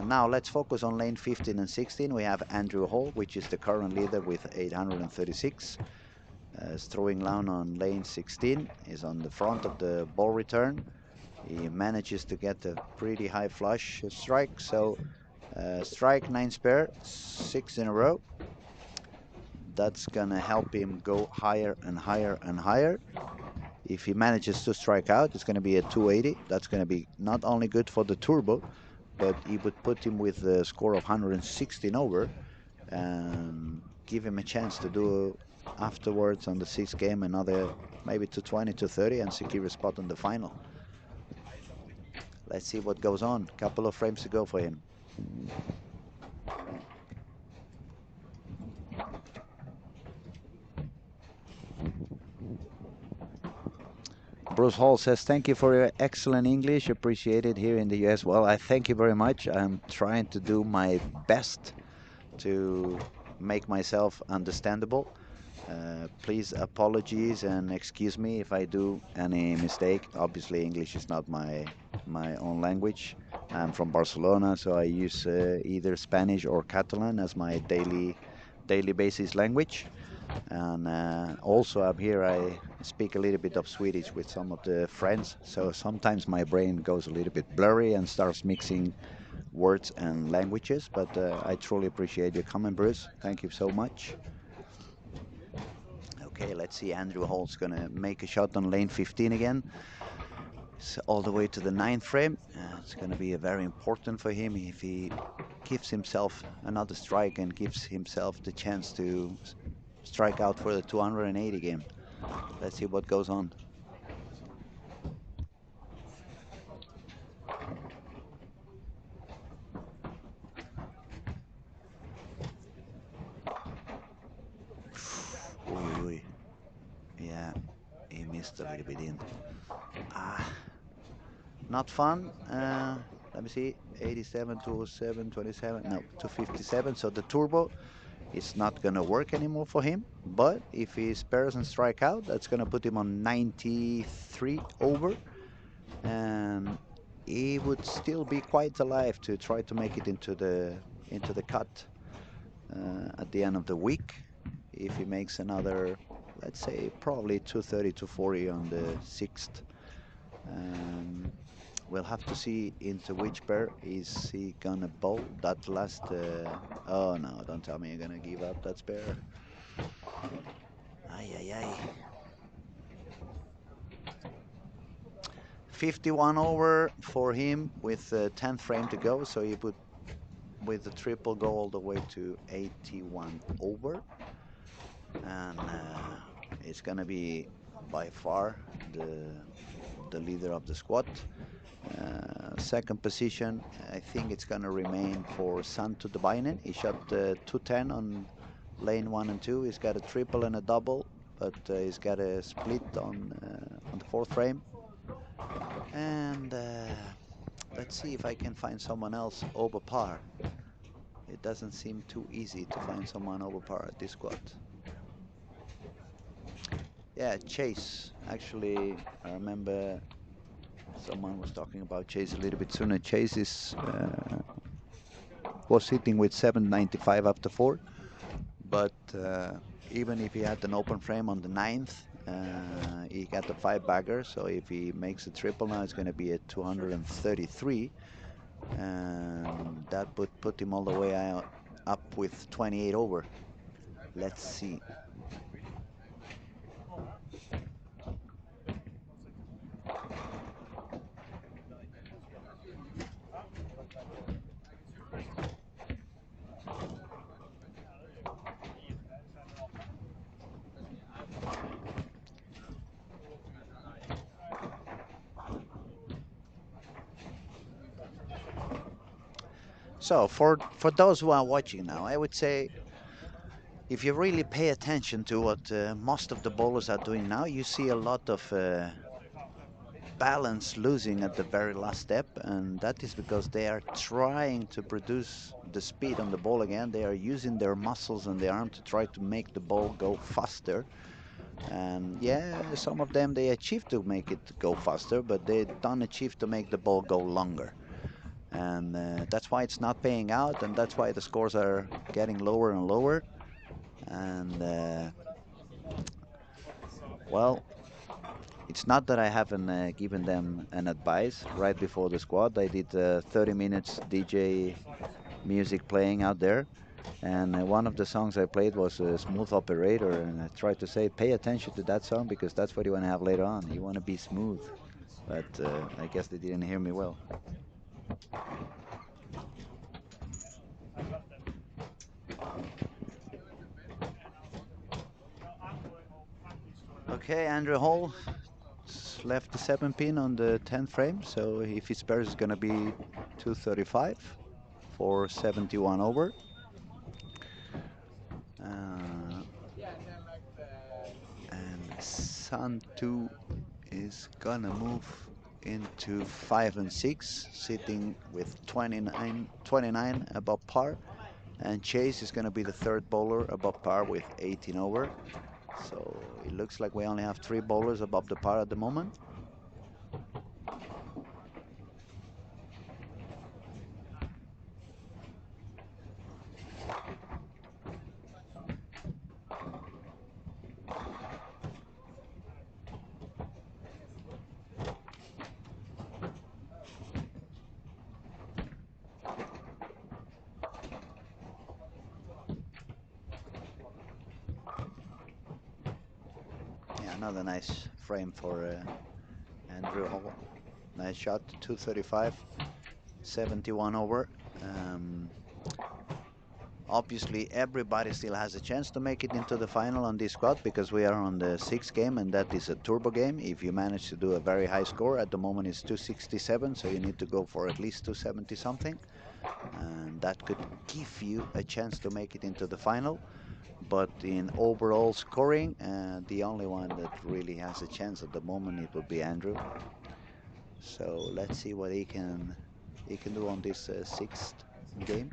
Now let's focus on lane 15 and 16. We have Andrew Hall, which is the current leader with 836. Is throwing down on lane 16. Is on the front of the ball return. He manages to get a pretty high flush strike. So strike 9 spare, 6 in a row. That's gonna help him go higher and higher and higher. If he manages to strike out, it's going to be a 280. That's going to be not only good for the turbo, but it would put him with a score of 116 over and give him a chance to do afterwards on the 6th game another maybe 220 to 30 and secure a spot on the final. Let's see what goes on. Couple of frames to go for him. Bruce Hall says, thank you for your excellent English. Appreciate it here in the US. Well, I thank you very much. I'm trying to do my best to make myself understandable. Please apologies and excuse me if I do any mistake. Obviously, English is not my own language. I'm from Barcelona, so I use either Spanish or Catalan as my daily basis language. And also up here I speak a little bit of Swedish with some of the friends, so sometimes my brain goes a little bit blurry and starts mixing words and languages, but I truly appreciate your comment, Bruce. Thank you so much. Okay, let's see. Andrew Hall's gonna make a shot on lane 15 again. It's all the way to the 9th frame. It's gonna be very important for him if he gives himself another strike and gives himself the chance to strike out for the 280 game. Let's see what goes on. Oy, yeah, he missed a little bit in. Not fun. Let me see, 87 to 7, 27, no, 257. So the turbo is not gonna work anymore for him. But if he spares and strike out, that's gonna put him on 93 over, and he would still be quite alive to try to make it into the cut at the end of the week if he makes another let's say probably 230, 240 on the sixth. Um, we'll have to see into which pair is he gonna bowl that last. Oh no! Don't tell me you're gonna give up that spare. Ay ay ay. 51 over for him with 10th frame to go, so he would with the triple go all the way to 81 over, and it's gonna be by far the leader of the squad. Second position, I think it's gonna remain for Santo Dubainen. He shot 210 on lane 1 and 2. He's got a triple and a double, but he's got a split on the fourth frame. And let's see if I can find someone else over par. It doesn't seem too easy to find someone over par at this squad. Yeah, Chase. Actually, I remember someone was talking about Chase a little bit sooner. Chase was sitting with 795 after 4, but even if he had an open frame on the ninth, he got a 5-bagger, so if he makes a triple now, it's going to be at 233, and that would put him all the way up with 28 over. Let's see. So for those who are watching now, I would say if you really pay attention to what most of the bowlers are doing now, you see a lot of balance losing at the very last step, and that is because they are trying to produce the speed on the ball again. They are using their muscles and their arm to try to make the ball go faster. And yeah, some of them they achieve to make it go faster, but they don't achieve to make the ball go longer. And that's why it's not paying out, and that's why the scores are getting lower and lower. And well, it's not that I haven't given them an advice right before the squad. I did 30 minutes DJ music playing out there, and one of the songs I played was Smooth Operator, and I tried to say, pay attention to that song because that's what you want to have later on. You want to be smooth, but I guess they didn't hear me well. Okay, Andrew Hall left the 7-pin on the 10th frame, so if he spares, it's going to be 235 for 71 over. And Santu is gonna move into 5 and 6, sitting with 29 above par. And Chase is gonna be the third bowler above par with 18 over. So it looks like we only have 3 bowlers above the par at the moment. Yeah, another nice frame for Andrew Hall. Nice shot, 235, 71 over. Obviously, everybody still has a chance to make it into the final on this squad because we are on the 6th game, and that is a turbo game. If you manage to do a very high score, at the moment it's 267, so you need to go for at least 270 something, and that could give you a chance to make it into the final. But in overall scoring, the only one that really has a chance at the moment, it would be Andrew. So let's see what he can do on this 6th game.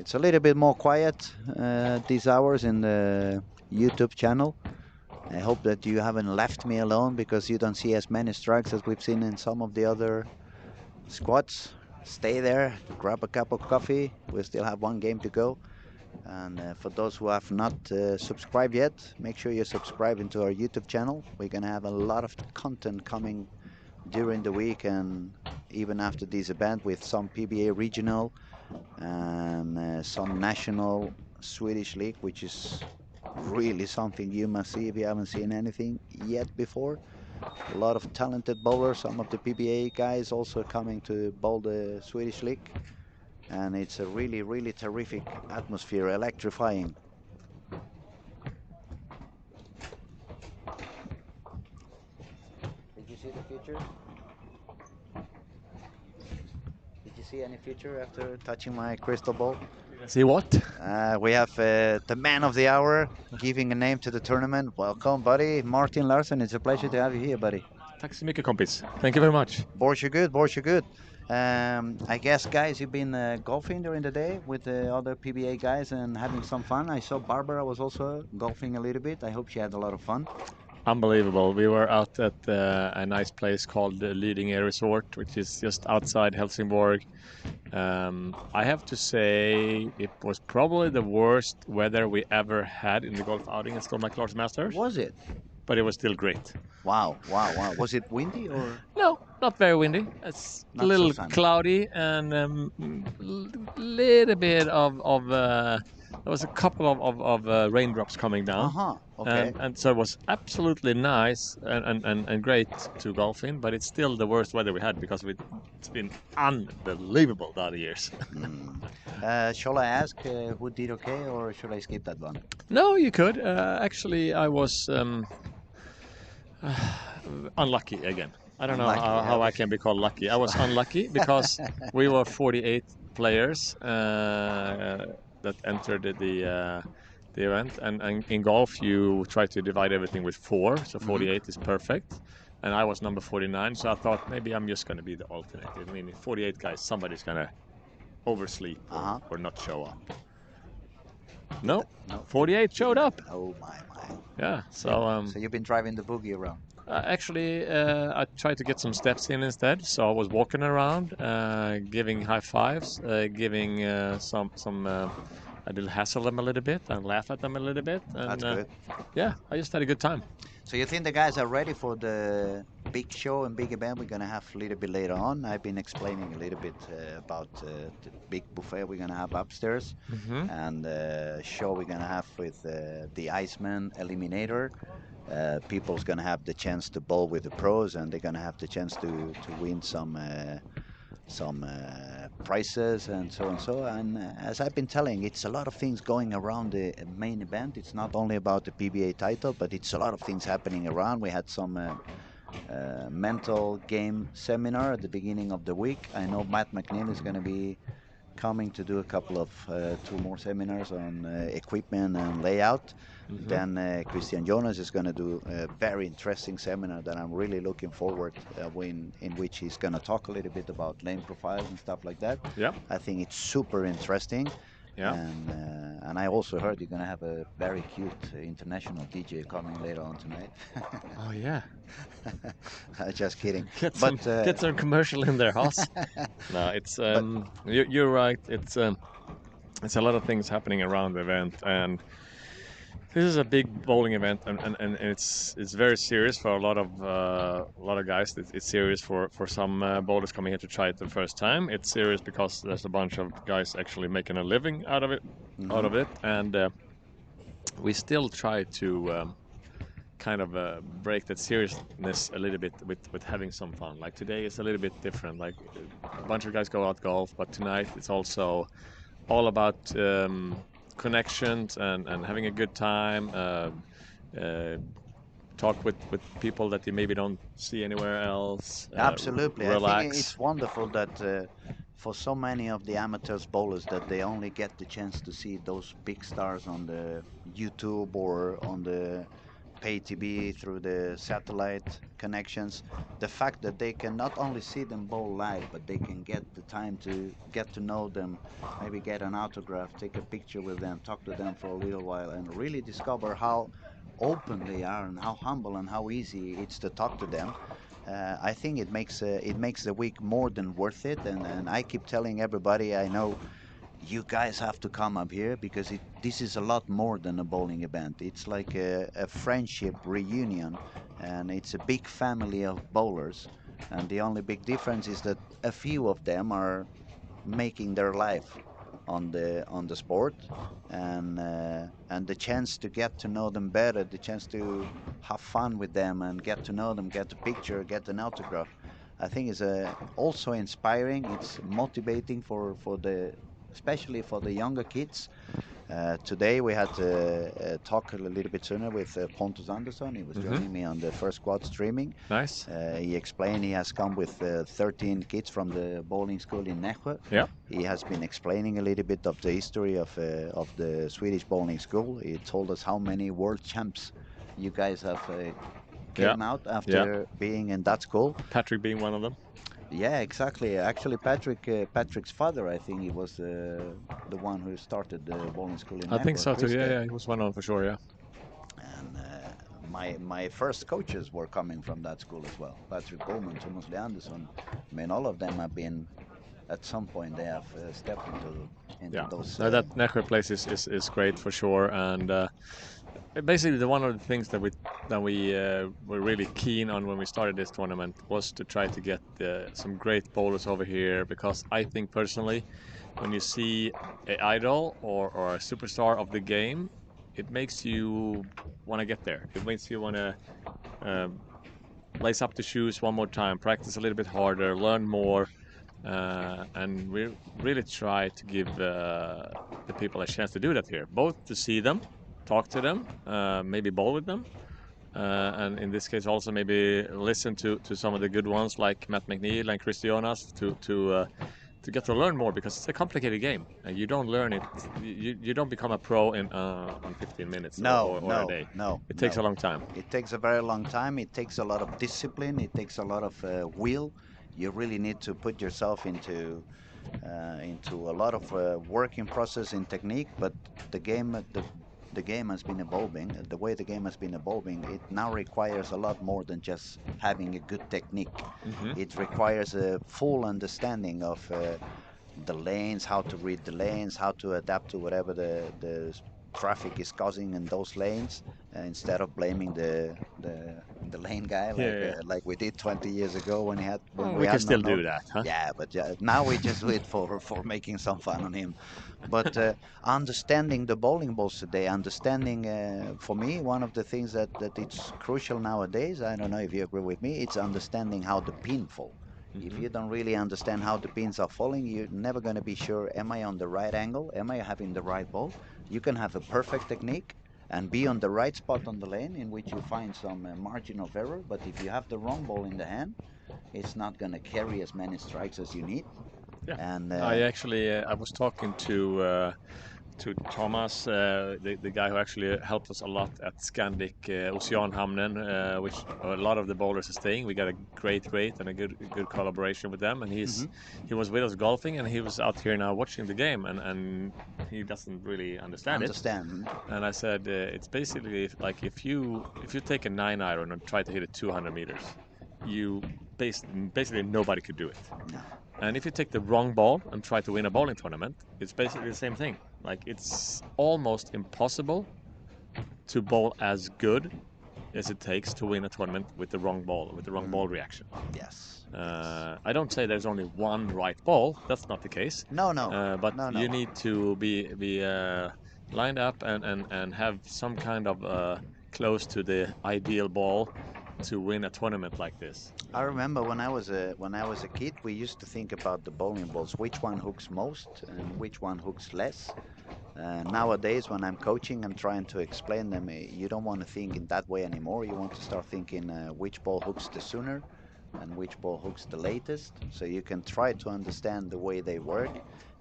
It's a little bit more quiet these hours in the YouTube channel. I hope that you haven't left me alone because you don't see as many strikes as we've seen in some of the other squads. Stay there, grab a cup of coffee. We still have one game to go. And for those who have not subscribed yet, make sure you subscribe into our YouTube channel. We're going to have a lot of content coming during the week and even after this event with some PBA regional and some national Swedish league, which is really something you must see if you haven't seen anything yet before. A lot of talented bowlers, some of the PBA guys also coming to bowl the Swedish league. And it's a really, really terrific atmosphere, electrifying. Did you see the future? Did you see any future after touching my crystal ball? See what? We have the man of the hour giving a name to the tournament. Welcome, buddy. Martin Larsen. It's a pleasure to have you here, buddy. Tack så mycket kompis. Thank you very much. Good, good. I guess, guys, you've been golfing during the day with the other PBA guys and having some fun. I saw Barbara was also golfing a little bit. I hope she had a lot of fun. Unbelievable. We were out at a nice place called the Leading Air Resort, which is just outside Helsingborg. I have to say it was probably the worst weather we ever had in the golf outing at Stormark Larsen Masters. Was it? But it was still great. Wow. Was it windy or? No, not very windy. It's Not a little so sunny. cloudy and little bit of there was a couple of raindrops coming down. Okay. And so it was absolutely nice and great to golf in, but it's still the worst weather we had because it's been unbelievable the other years. Shall I ask who did okay, or should I skip that one? No, you could. Actually, I was unlucky again. I don't know how I can be called lucky. I was unlucky because we were 48 players that entered the event, and in golf you try to divide everything with 4, so 48 is perfect. And I was number 49, so I thought maybe I'm just going to be the alternative. I mean, 48 guys, somebody's going to oversleep or not show up. No, 48 showed up. Oh my. Yeah, so So you've been driving the boogie around. Actually, I tried to get some steps in instead. So I was walking around, giving high fives, giving I did hassle them a little bit and laugh at them a little bit. And, That's good. Yeah, I just had a good time. So you think the guys are ready for the big show and big event we're going to have a little bit later on? I've been explaining a little bit about the big buffet we're going to have upstairs and the show we're going to have with the Iceman Eliminator. People's going to have the chance to bowl with the pros, and they're going to have the chance to win some prizes and so and so. And as I've been telling, it's a lot of things going around the main event. It's not only about the PBA title, but it's a lot of things happening around. We had some mental game seminar at the beginning of the week. I know Matt McNeil is going to be coming to do a couple of 2 more seminars on equipment and layout. Then Christian Jonas is going to do a very interesting seminar that I'm really looking forward in which he's going to talk a little bit about lane profiles and stuff like that. Yeah. I think it's super interesting. Yeah. And I also heard you're going to have a very cute international DJ coming later on tonight. Oh yeah. Just kidding. Get some commercial in there, Haas. No, it's you're right. It's a lot of things happening around the event, and this is a big bowling event, and it's very serious for a lot of guys. It's serious for some bowlers coming here to try it the first time. It's serious because there's a bunch of guys actually making a living out of it, and we still try to kind of break that seriousness a little bit with having some fun. Like today is a little bit different. Like a bunch of guys go out golf, but tonight it's also all about connections and having a good time, talk with people that you maybe don't see anywhere else. Absolutely. Relax. I think it's wonderful that for so many of the amateurs bowlers that they only get the chance to see those big stars on the YouTube or on the pay TV, through the satellite connections. The fact that they can not only see them bowl live, but they can get the time to get to know them, maybe get an autograph, take a picture with them, talk to them for a little while, and really discover how open they are and how humble and how easy it's to talk to them. I think it makes the week more than worth it, and I keep telling everybody I know, you guys have to come up here because this is a lot more than a bowling event. It's like a friendship reunion, and it's a big family of bowlers. And the only big difference is that a few of them are making their life on the sport, and the chance to get to know them better, the chance to have fun with them and get to know them, get a picture, get an autograph. I think is also inspiring. It's motivating for the especially for the younger kids. Today we had to talk a little bit sooner with Pontus Andersson. He was Hmm. joining me on the first quad streaming. Nice. He explained he has come with 13 kids from the bowling school in Nässjö. Yeah. He has been explaining a little bit of the history of the Swedish bowling school. He told us how many world champs you guys have Yeah. came out Yeah. after being in that school. Patrick being one of them. Yeah, exactly. Actually, Patrick's father, I think he was the one who started the bowling school in I think Nässjö, so too. Yeah, Christer. yeah, he was one of them for sure. Yeah. And my first coaches were coming from that school as well. Patrick Bowman, Thomas Leandersson. I mean, all of them have been at some point they have stepped into Yeah. those. No, that Neckar place is great for sure, and basically the one of the things that we were really keen on when we started this tournament was to try to get some great bowlers over here, because I think personally, when you see an idol or a superstar of the game, it makes you want to get there. It makes you want to lace up the shoes one more time, practice a little bit harder, learn more, and we really try to give the people a chance to do that here, both to see them, talk to them, maybe bowl with them, and in this case also maybe listen to some of the good ones like Matt McNeil and Chris Jonas to get to learn more, because it's a complicated game and you don't learn it. You don't become a pro in on 15 minutes No, or a no, day. no, It takes no. a long time. It takes a very long time. It takes a lot of discipline. It takes a lot of will. You really need to put yourself into a lot of working process in technique. But the game, the game has been evolving. The way the game has been evolving, it now requires a lot more than just having a good technique. Hmm. It requires a full understanding of the lanes, how to read the lanes, how to adapt to whatever the traffic is causing in those lanes, instead of blaming the lane guy Yeah, yeah. like we did 20 years ago when Oh, we we can had no still note. do that, huh? Yeah, but now we just do it for making some fun on him. But understanding the bowling balls today, understanding for me one of the things that it's crucial nowadays. I don't know if you agree with me. It's understanding how the pin fall. If Hmm. you don't really understand how the pins are falling, you're never going to be sure, am I on the right angle? Am I having the right ball? You can have a perfect technique and be on the right spot on the lane in which you find some margin of error. But if you have the wrong ball in the hand, it's not going to carry as many strikes as you need. Yeah, And I actually I was talking to Thomas, the guy who actually helped us a lot at Scandic Oceanhamnen, which a lot of the bowlers are staying. We got a great rate and a good collaboration with them, and mhm, he was with us golfing, and he was out here now watching the game, and he doesn't really understand it. understand. And I said it's basically like if you take a 9 iron and try to hit it 200 meters, you basically nobody could do it. No. And if you take the wrong ball and try to win a bowling tournament, it's basically the same thing. Like it's almost impossible to bowl as good as it takes to win a tournament with the wrong ball, with the wrong ball reaction. Yes. Yes. I don't say there's only one right ball. That's not the case. No, no. But No, you no. need to be lined up and have some kind of close to the ideal ball to win a tournament like this. I remember when I was a kid, we used to think about the bowling balls, which one hooks most and which one hooks less. Nowadays, when I'm coaching and trying to explain them, you don't want to think in that way anymore. You want to start thinking which ball hooks the sooner and which ball hooks the latest, so you can try to understand the way they work.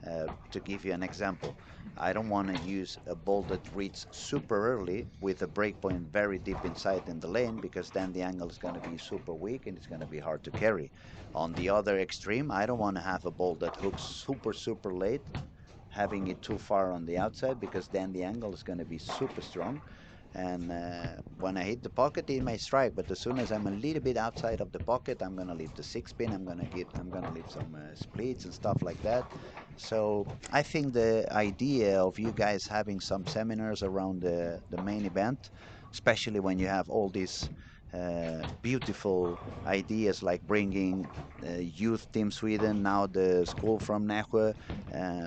To give you an example, I don't want to use a ball that reads super early with a breakpoint very deep inside in the lane, because then the angle is going to be super weak and it's going to be hard to carry. On the other extreme, I don't want to have a ball that hooks super late, having it too far on the outside, because then the angle is going to be super strong. And when I hit the pocket, it may strike, but as soon as I'm a little bit outside of the pocket, I'm gonna leave the six pin. I'm gonna leave some splits and stuff like that. So I think the idea of you guys having some seminars around the main event, especially when you have all these beautiful ideas like bringing youth team Sweden, now the school from Nässjö,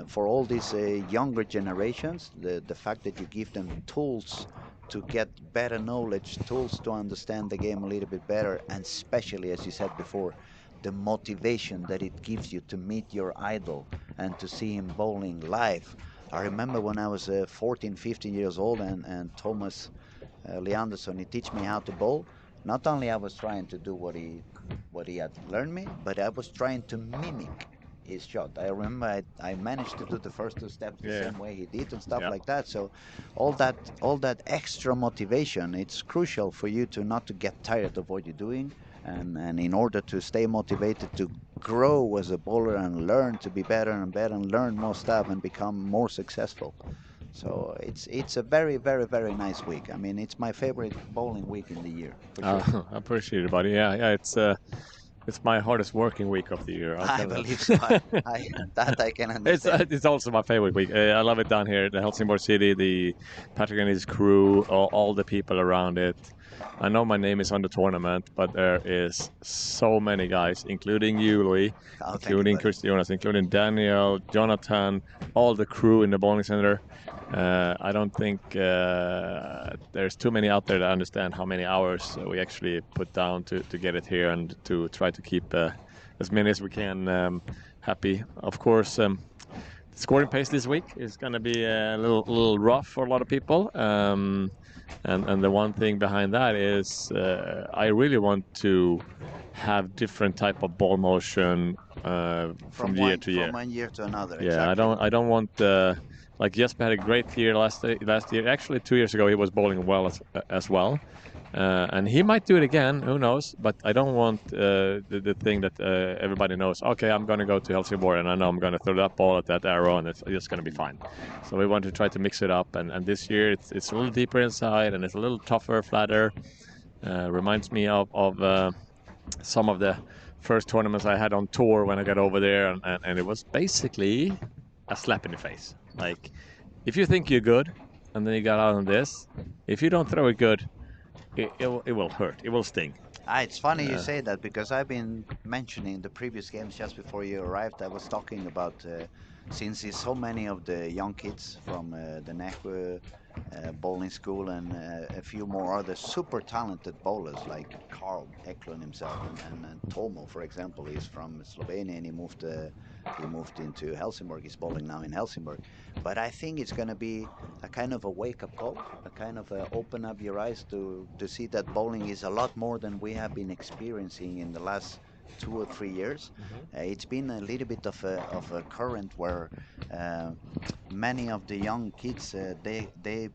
for all these younger generations, the fact that you give them tools to get better knowledge, tools to understand the game a little bit better, and especially, as you said before, the motivation that it gives you to meet your idol and to see him bowling live. I remember when I was 14, 15 years old, and Thomas Leanderson, he teach me how to bowl. Not only I was trying to do what he had learned me, but I was trying to mimic his shot. I remember I managed to do the first two steps the Yeah. same way he did and stuff Yeah. like that. So all that extra motivation, it's crucial for you to not to get tired of what you're doing, and in order to stay motivated to grow as a bowler and learn to be better and better and learn more stuff and become more successful. So it's a very nice week. I mean, it's my favorite bowling week in the year for sure. I appreciate it, buddy. Yeah. It's my hardest working week of the year. I'll I tell you believe so. that. That I can It's understand. it's also my favorite week. I love it down here, the Helsingborg city, the Patrick and his crew, all the people around it. I know my name is on the tournament, but there is so many guys, including you, Louis, Oh, thank you, including buddy. Christianas, including Daniel, Jonathan, all the crew in the bowling center. I don't think there's too many out there that understand how many hours we actually put down to get it here and to try to keep as many as we can happy. Of course, the scoring pace this week is going to be a little rough for a lot of people. And the one thing behind that is I really want to have different type of ball motion from year to year. From one year to another. Yeah, Exactly. I don't want like Jesper had a great year last year. Actually, 2 years ago he was bowling well as well, and he might do it again. Who knows? But I don't want the thing that everybody knows. Okay, I'm going to go to Helsingborg and I know I'm going to throw that ball at that arrow and it's just going to be fine. So we want to try to mix it up. And this year it's a little deeper inside and it's a little tougher, flatter. Reminds me of some of the first tournaments I had on tour when I got over there, and it was basically a slap in the face. Like, if you think you're good, and then you got out on this, if you don't throw it good, it will hurt. It will sting. It's funny you say that, because I've been mentioning the previous games just before you arrived. I was talking about since it's so many of the young kids from the Nässjö bowling school and a few more other super talented bowlers like Carl Eklund himself and Tomo, for example, he's from Slovenia and he moved into Helsingborg. He's bowling now in Helsingborg. But I think it's going to be a kind of a wake-up call, a kind of open up your eyes to see that bowling is a lot more than we have been experiencing in the last 2 or 3 years. It's been a little bit of a current where many of the young kids they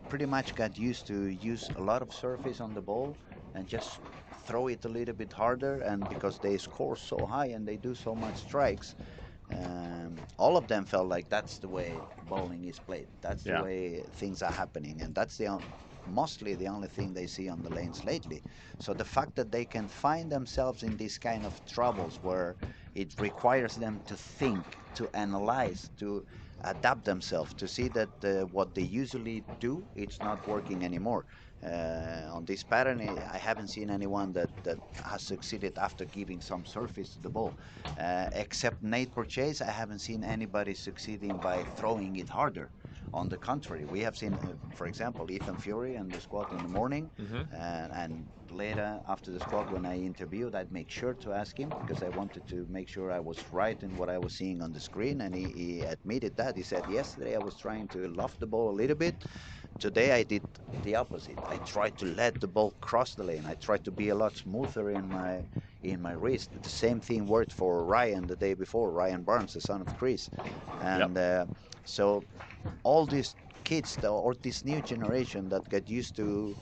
pretty much got used to use a lot of surface on the ball and just throw it a little bit harder, and because they score so high and they do so much strikes, all of them felt like that's the way bowling is played. That's the Yeah. way things are happening, and that's mostly the only thing they see on the lanes lately. So the fact that they can find themselves in these kind of troubles where it requires them to think, to analyze, to adapt themselves, to see that what they usually do, it's not working anymore. On this pattern, I haven't seen anyone that has succeeded after giving some surface to the ball. Except Nate Purchase, I haven't seen anybody succeeding by throwing it harder. On the contrary, we have seen, for example, Ethan Fury and the squad in the morning, and later after the squad when I interviewed, I'd make sure to ask him because I wanted to make sure I was right in what I was seeing on the screen, and he admitted that. He said, yesterday I was trying to loft the ball a little bit, today I did the opposite. I tried to let the ball cross the lane. I tried to be a lot smoother in my wrist. The same thing worked for Ryan the day before, Ryan Barnes, the son of Chris, Yep. and so all these kids or this new generation that get used to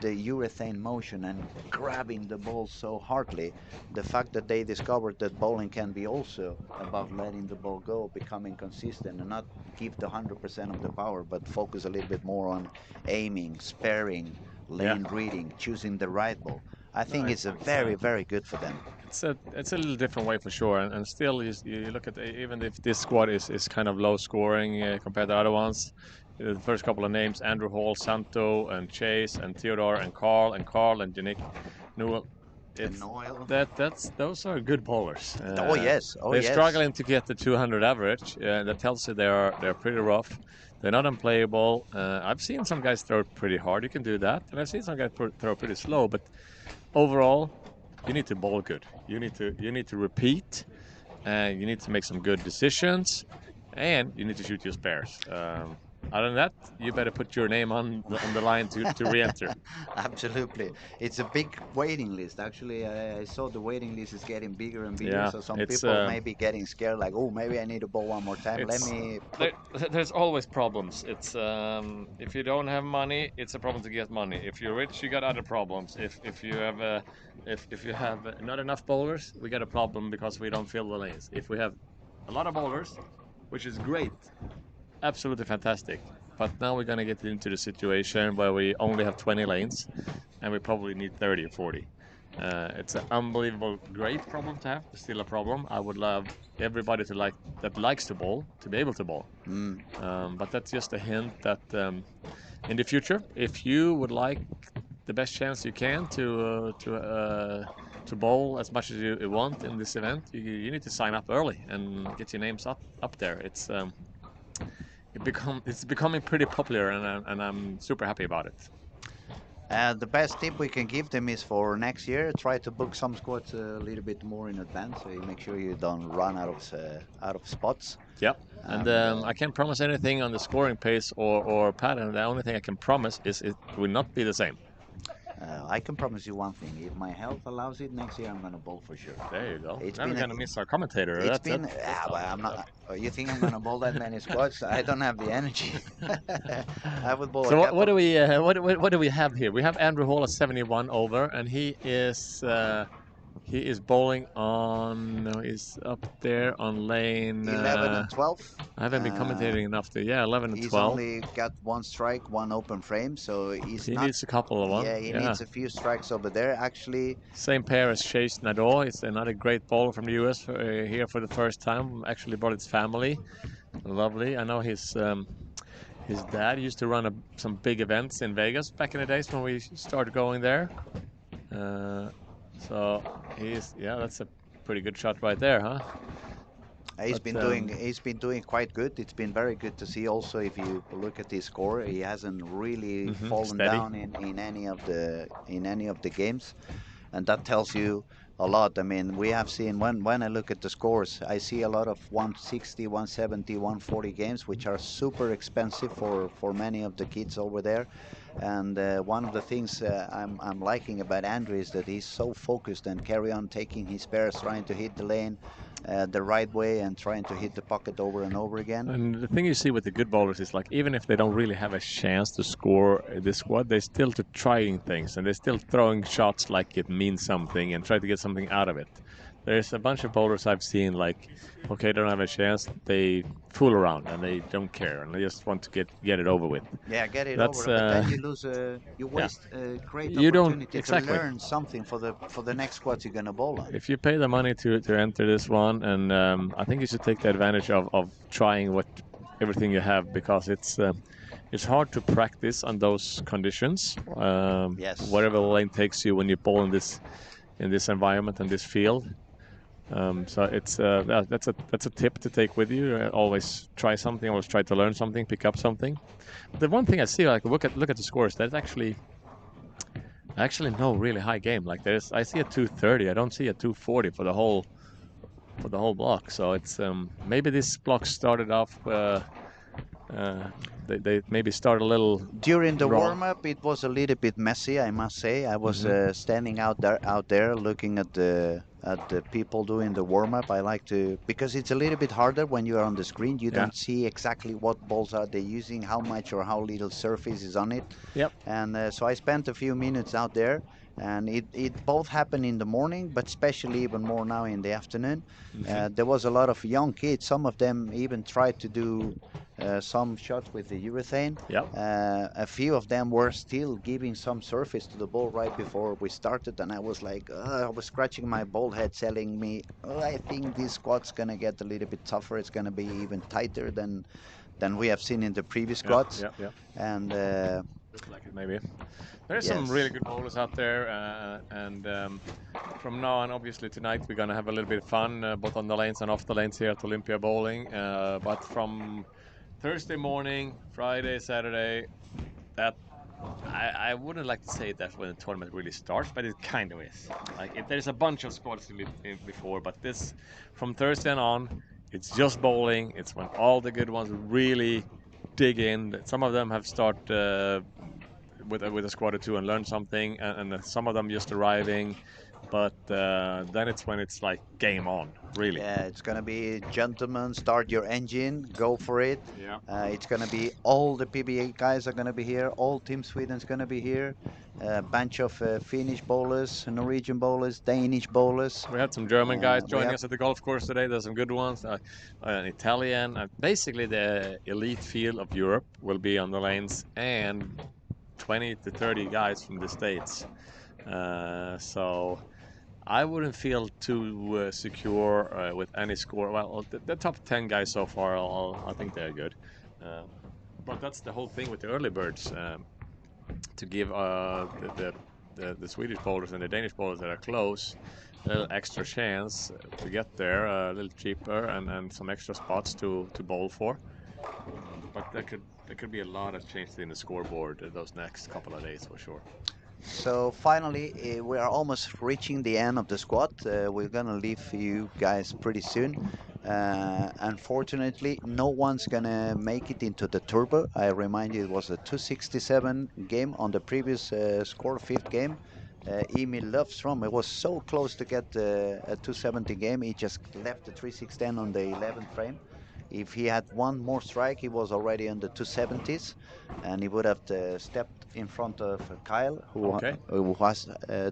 the urethane motion and grabbing the ball so hardly, the fact that they discovered that bowling can be also about letting the ball go, becoming consistent, and not give the 100% of the power, but focus a little bit more on aiming, sparing, Yeah. lane reading, choosing the right ball. I No, think it's a very, very good for them. it's a little different way for sure, and still you look at even if this squad is kind of low scoring compared to other ones. The first couple of names: Andrew Hall, Santo, and Chase, and Theodore, and Carl, and Yannick Newell. And It's Noel. those are good bowlers. Oh yes, oh They're yes. struggling to get the 200 average. That tells you they're pretty rough. They're not unplayable. I've seen some guys throw it pretty hard. You can do that, and I've seen some guys throw pretty slow. But overall, you need to bowl good. You need to repeat, and you need to make some good decisions, and you need to shoot your spares. Other than that, you better put your name on the line to re-enter. Absolutely. It's a big waiting list. Actually, I saw the waiting list is getting bigger and bigger. Yeah, So some it's people may be getting scared, like, oh, maybe I need to bowl one more time. Let it's me there, put. there's always problems. It's if you don't have money, it's a problem to get money. If you're rich, you got other problems. If you have if you have not enough bowlers, we got a problem because we don't fill the lanes. If we have a lot of bowlers, which is great, absolutely fantastic. But now we're gonna get into the situation where we only have 20 lanes, and we probably need 30 or 40. It's an unbelievable, great problem to have, but still a problem. I would love everybody that likes to bowl to be able to bowl. Mm, But that's just a hint that in the future, if you would like the best chance you can to bowl as much as you want in this event, you need to sign up early and get your names up there. It's becoming pretty popular, and I'm super happy about it. the best tip we can give them is for next year, try to book some squads a little bit more in advance, so you make sure you don't run out of spots. Yep. And I can't promise anything on the scoring pace or pattern. The only thing I can promise is it will not be the same. I can promise you one thing: if my health allows it, next year I'm gonna bowl for sure. There you go. It's Now we're been a, gonna miss our commentator. It's That's been, it. That's but not I'm good. not. You think I'm gonna bowl that many squats? I don't have the energy. I would bowl a So couple. what do we what do we have here? We have Andrew Hall at 71 over, and he is bowling on. No, he's up there on lane. 11 and 12. I haven't been Uh, commentating enough to. Yeah, 11 and he's 12. only got one strike, one open frame, so he's He not. needs a couple of one. Yeah, he Yeah. needs a few strikes over there. Actually, Same pair as Chase Nadeau. It's another great bowler from the US here for the first time. Actually brought his family. Lovely. I know his dad used to run some big events in Vegas back in the days when we started going there. Uh, so that's a pretty good shot right there, huh? he's But been doing quite good. It's been very good to see. Also, if you look at his score, he hasn't really fallen steady. down in any of the games, and that tells you a lot. I mean, we have seen when I look at the scores, I see a lot of 160, 170, 140 games, which are super expensive for many of the kids over there. And one of the things I'm liking about Andrew is that he's so focused and carry on taking his spares, trying to hit the lane the right way and trying to hit the pocket over and over again. And the thing you see with the good bowlers is like even if they don't really have a chance to score this squad, they still to trying things and they're still throwing shots like it means something and try to get something out of it. There's a bunch of bowlers I've seen like, okay, they don't have a chance. They fool around and they don't care and they just want to get it over with. Yeah, get it That's, over, but then you lose you waste a great You don't- opportunity exactly. to learn something for the next squad you're gonna bowl on. If you pay the money to enter this one, and I think you should take the advantage of trying everything you have because it's hard to practice on those conditions. Yes. Whatever lane takes you when you bowl in this environment and this field. So it's that's a tip to take with you. Always try something. Always try to learn something. Pick up something. The one thing I see, like look at the scores. There's actually no really high game. Like I see a 230. I don't see a 240 for the whole block. So it's maybe this block started off Uh, they maybe start a little During the wrong. warm-up, it was a little bit messy, I must say. I was Hmm. standing out there looking at the people doing the warm-up. I like to, because it's a little bit harder when you are on the screen. You Yeah. don't see exactly what balls are they using, how much or how little surface is on it. Yep. And so I spent a few minutes out there, and it both happened in the morning, but especially even more now in the afternoon. Hmm. There was a lot of young kids. Some of them even tried to do some shots with the urethane. Yep. A few of them were still giving some surface to the ball right before we started, and I was like, I was scratching my bald head, telling me, I think this squad's gonna get a little bit tougher. It's gonna be even tighter than we have seen in the previous Yeah. squads. Yeah. Yeah. And Looks like it maybe. There's some really yes, good bowlers out there, and from now on, obviously tonight we're gonna have a little bit of fun, both on the lanes and off the lanes here at Olympia Bowling. But from Thursday morning, Friday, Saturday, that I wouldn't like to say that's when the tournament really starts, but it kind of is. Like there's a bunch of squads before, but this from Thursday on, it's just bowling. It's when all the good ones really dig in. Some of them have started with a squad or two and learn something, and some of them just arriving. But then it's when it's like game on, really. yeah, it's gonna be gentlemen, start your engine, go for it. Yeah. It's gonna be all the PBA guys are gonna be here. All Team Sweden's gonna be here. A bunch of Finnish bowlers, Norwegian bowlers, Danish bowlers. We had some German guys We joining have us at the golf course today. There's some good ones. An Italian. Basically, the elite field of Europe will be on the lanes, and 20 to 30 guys from the States. So I wouldn't feel too secure with any score. Well, the top 10 guys so far, I think they're good. Uh, but that's the whole thing with the early birds, to give the Swedish bowlers and the Danish bowlers that are close a little extra chance to get there, a little cheaper, and some extra spots to bowl for. But there could be a lot of changes in the scoreboard those next couple of days for sure. So finally, we are almost reaching the end of the squad. We're gonna leave you guys pretty soon. Unfortunately, no one's gonna make it into the turbo. I remind you, it was a 267 game on the previous score, fifth game. Emil Löfström, it was so close to get a 270 game. He just left the 3610 on the 11th frame. If he had one more strike, he was already in the 270s, and he would have stepped in front of Kyle, Okay. who has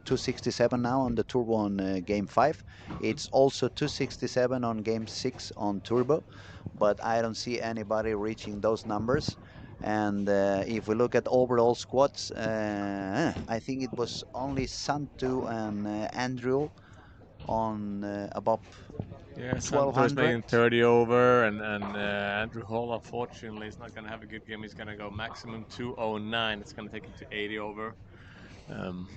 267 now on the turbo on game 5. It's also 267 on game 6 on turbo, but I don't see anybody reaching those numbers. And if we look at overall squads, I think it was only Santu and Andrew on above Yeah, Santos is 1200. making 30 over, and Andrew Hall, unfortunately, is not going to have a good game. He's going to go maximum 209. It's going to take him to 80 over. Um,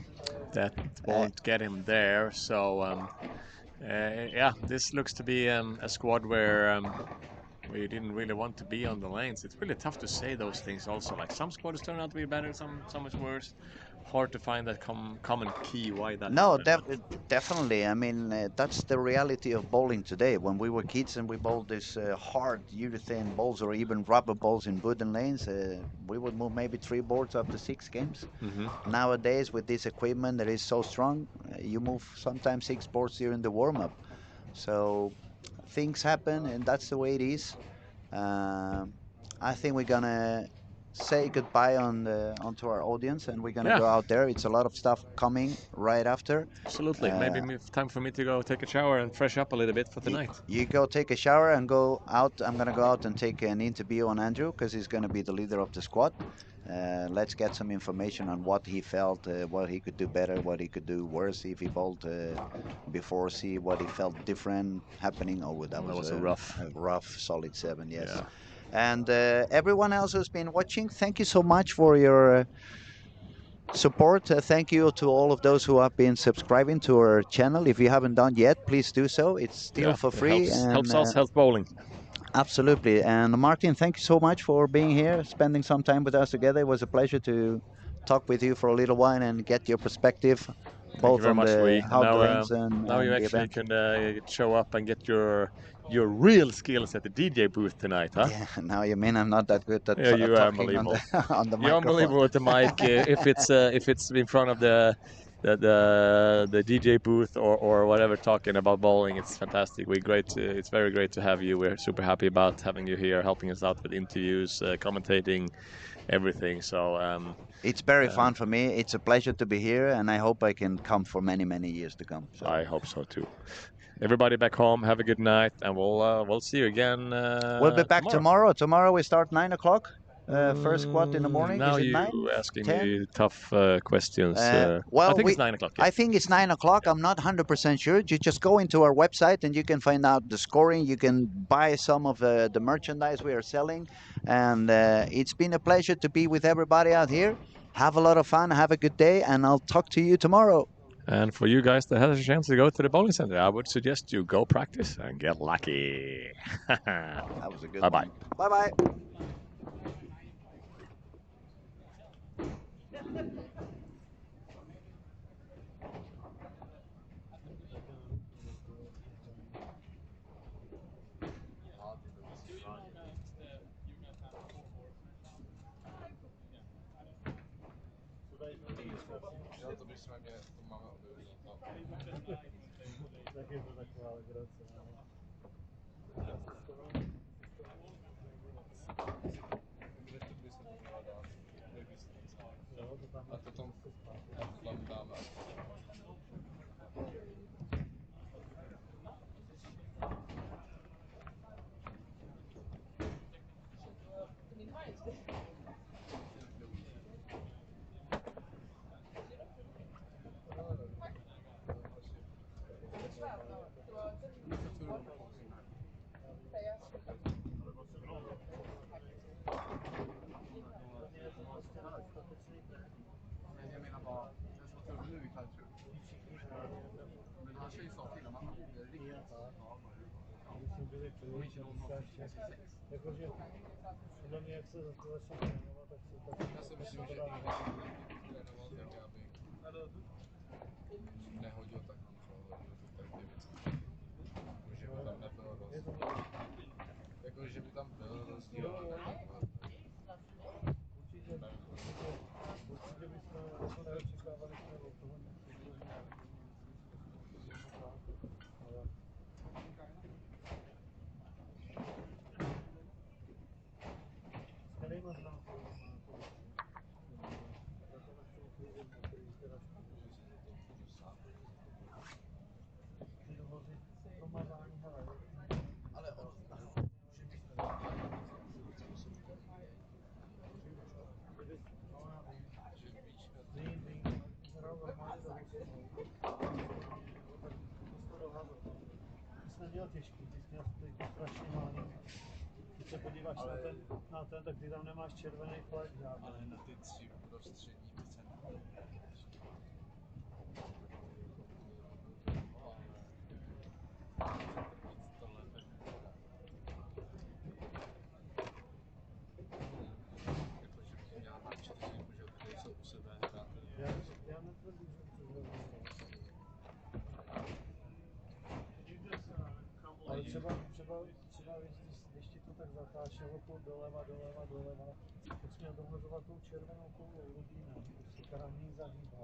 that Uh, won't get him there. So, yeah, this looks to be a squad where you didn't really want to be on the lanes. It's really tough to say those things also. Like some squads turn out to be better, some is worse. Hard to find that common key why that No, happened. definitely. I mean, that's the reality of bowling today. When we were kids and we bowled these hard urethane balls or even rubber balls in wooden lanes, we would move maybe 3 boards after 6 games. Mm-hmm. Nowadays, with this equipment that is so strong, you move sometimes 6 boards during the warm-up. So things happen, and that's the way it is. Um, I think we're gonna say goodbye onto our audience, and we're gonna Yeah, go out there. It's a lot of stuff coming right after. absolutely. Maybe Uh, time for me to go take a shower and fresh up a little bit for you, tonight. you go take a shower and go out. I'm gonna go out and take an interview on Andrew because he's gonna be the leader of the squad. Let's get some information on what he felt, what he could do better, what he could do worse if he bowled before. See what he felt different happening. Oh, that That was was a rough. a rough, solid 7. Yes. Yeah. And everyone else who's been watching, thank you so much for your support. Thank you to all of those who have been subscribing to our channel. If you haven't done yet, please do so. It's still Yeah, for it free. helps And us, helps bowling. absolutely. And Martin, thank you so much for being here, spending some time with us together. It was a pleasure to talk with you for a little while and get your perspective Thank you both very on much, the Louis. outdoorings Now you and the actually event. can show up and get your real skills at the DJ booth tonight, huh? Yeah, now you mean I'm not that good at Yeah, you are talking on unbelievable. the on the You're microphone. unbelievable with the mic. If it's in front of the DJ booth or whatever, talking about bowling, it's fantastic. It's very great to have you. We're super happy about having you here, helping us out with interviews, commentating, everything. So It's very fun for me. It's a pleasure to be here, and I hope I can come for many, many years to come. So. I hope so too. Everybody back home, have a good night, and we'll see you again. We'll be back tomorrow. Tomorrow we start 9 o'clock. First squat in the morning. Now Is it you 9? asking 10? me tough questions. Well, I think it's 9 o'clock. Yeah. I think it's 9 o'clock. I'm not 100% sure. You just go into our website and you can find out the scoring. You can buy some of the merchandise we are selling. And it's been a pleasure to be with everybody out here. Have a lot of fun. Have a good day. And I'll talk to you tomorrow. And for you guys that has a chance to go to the bowling center, I would suggest you go practice and get lucky. That was a good Bye-bye. one. Bye-bye. Jo, to bychom mě, to máme objevit. Tak je to taková legrace. By se to mělo dát. Jo, to tam A to tam dáme. Jakože podle mě, jak se začne trénovat, tak se Já si myslím, že trénoval tak, aby nehodil tak kontrolu, hodil tak ty věci. Že by tam nebyl rozdíl. Jako, že by tam byl rozdíl, ale nebyl. určitě bychom jako neočekávali jsme od toho něco, ale s kterýma znám to ty dovozy promazání, hele, Ale ono může být že víš, vím, hrál normálně do 8, tak to dohadl. Ty jsi neměl těžký, ty jsi měl strašně malý. Když se podíváš na ten, tak ty tam nemáš červený flag žádný. ale na ty 3 prostřední ceny. Tohle tak nevypadá. Jako, že bych měl na 4, že tady jsou u sebe hrát. Já netvrdím, že to ale třeba když ti to tak zatáčelo furt doleva, tak jsi měl dohazovat tou červenou koulou rubínem, prostě která méně zahýbá.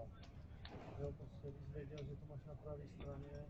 Jo, prostě když věděl, že to máš na pravé straně,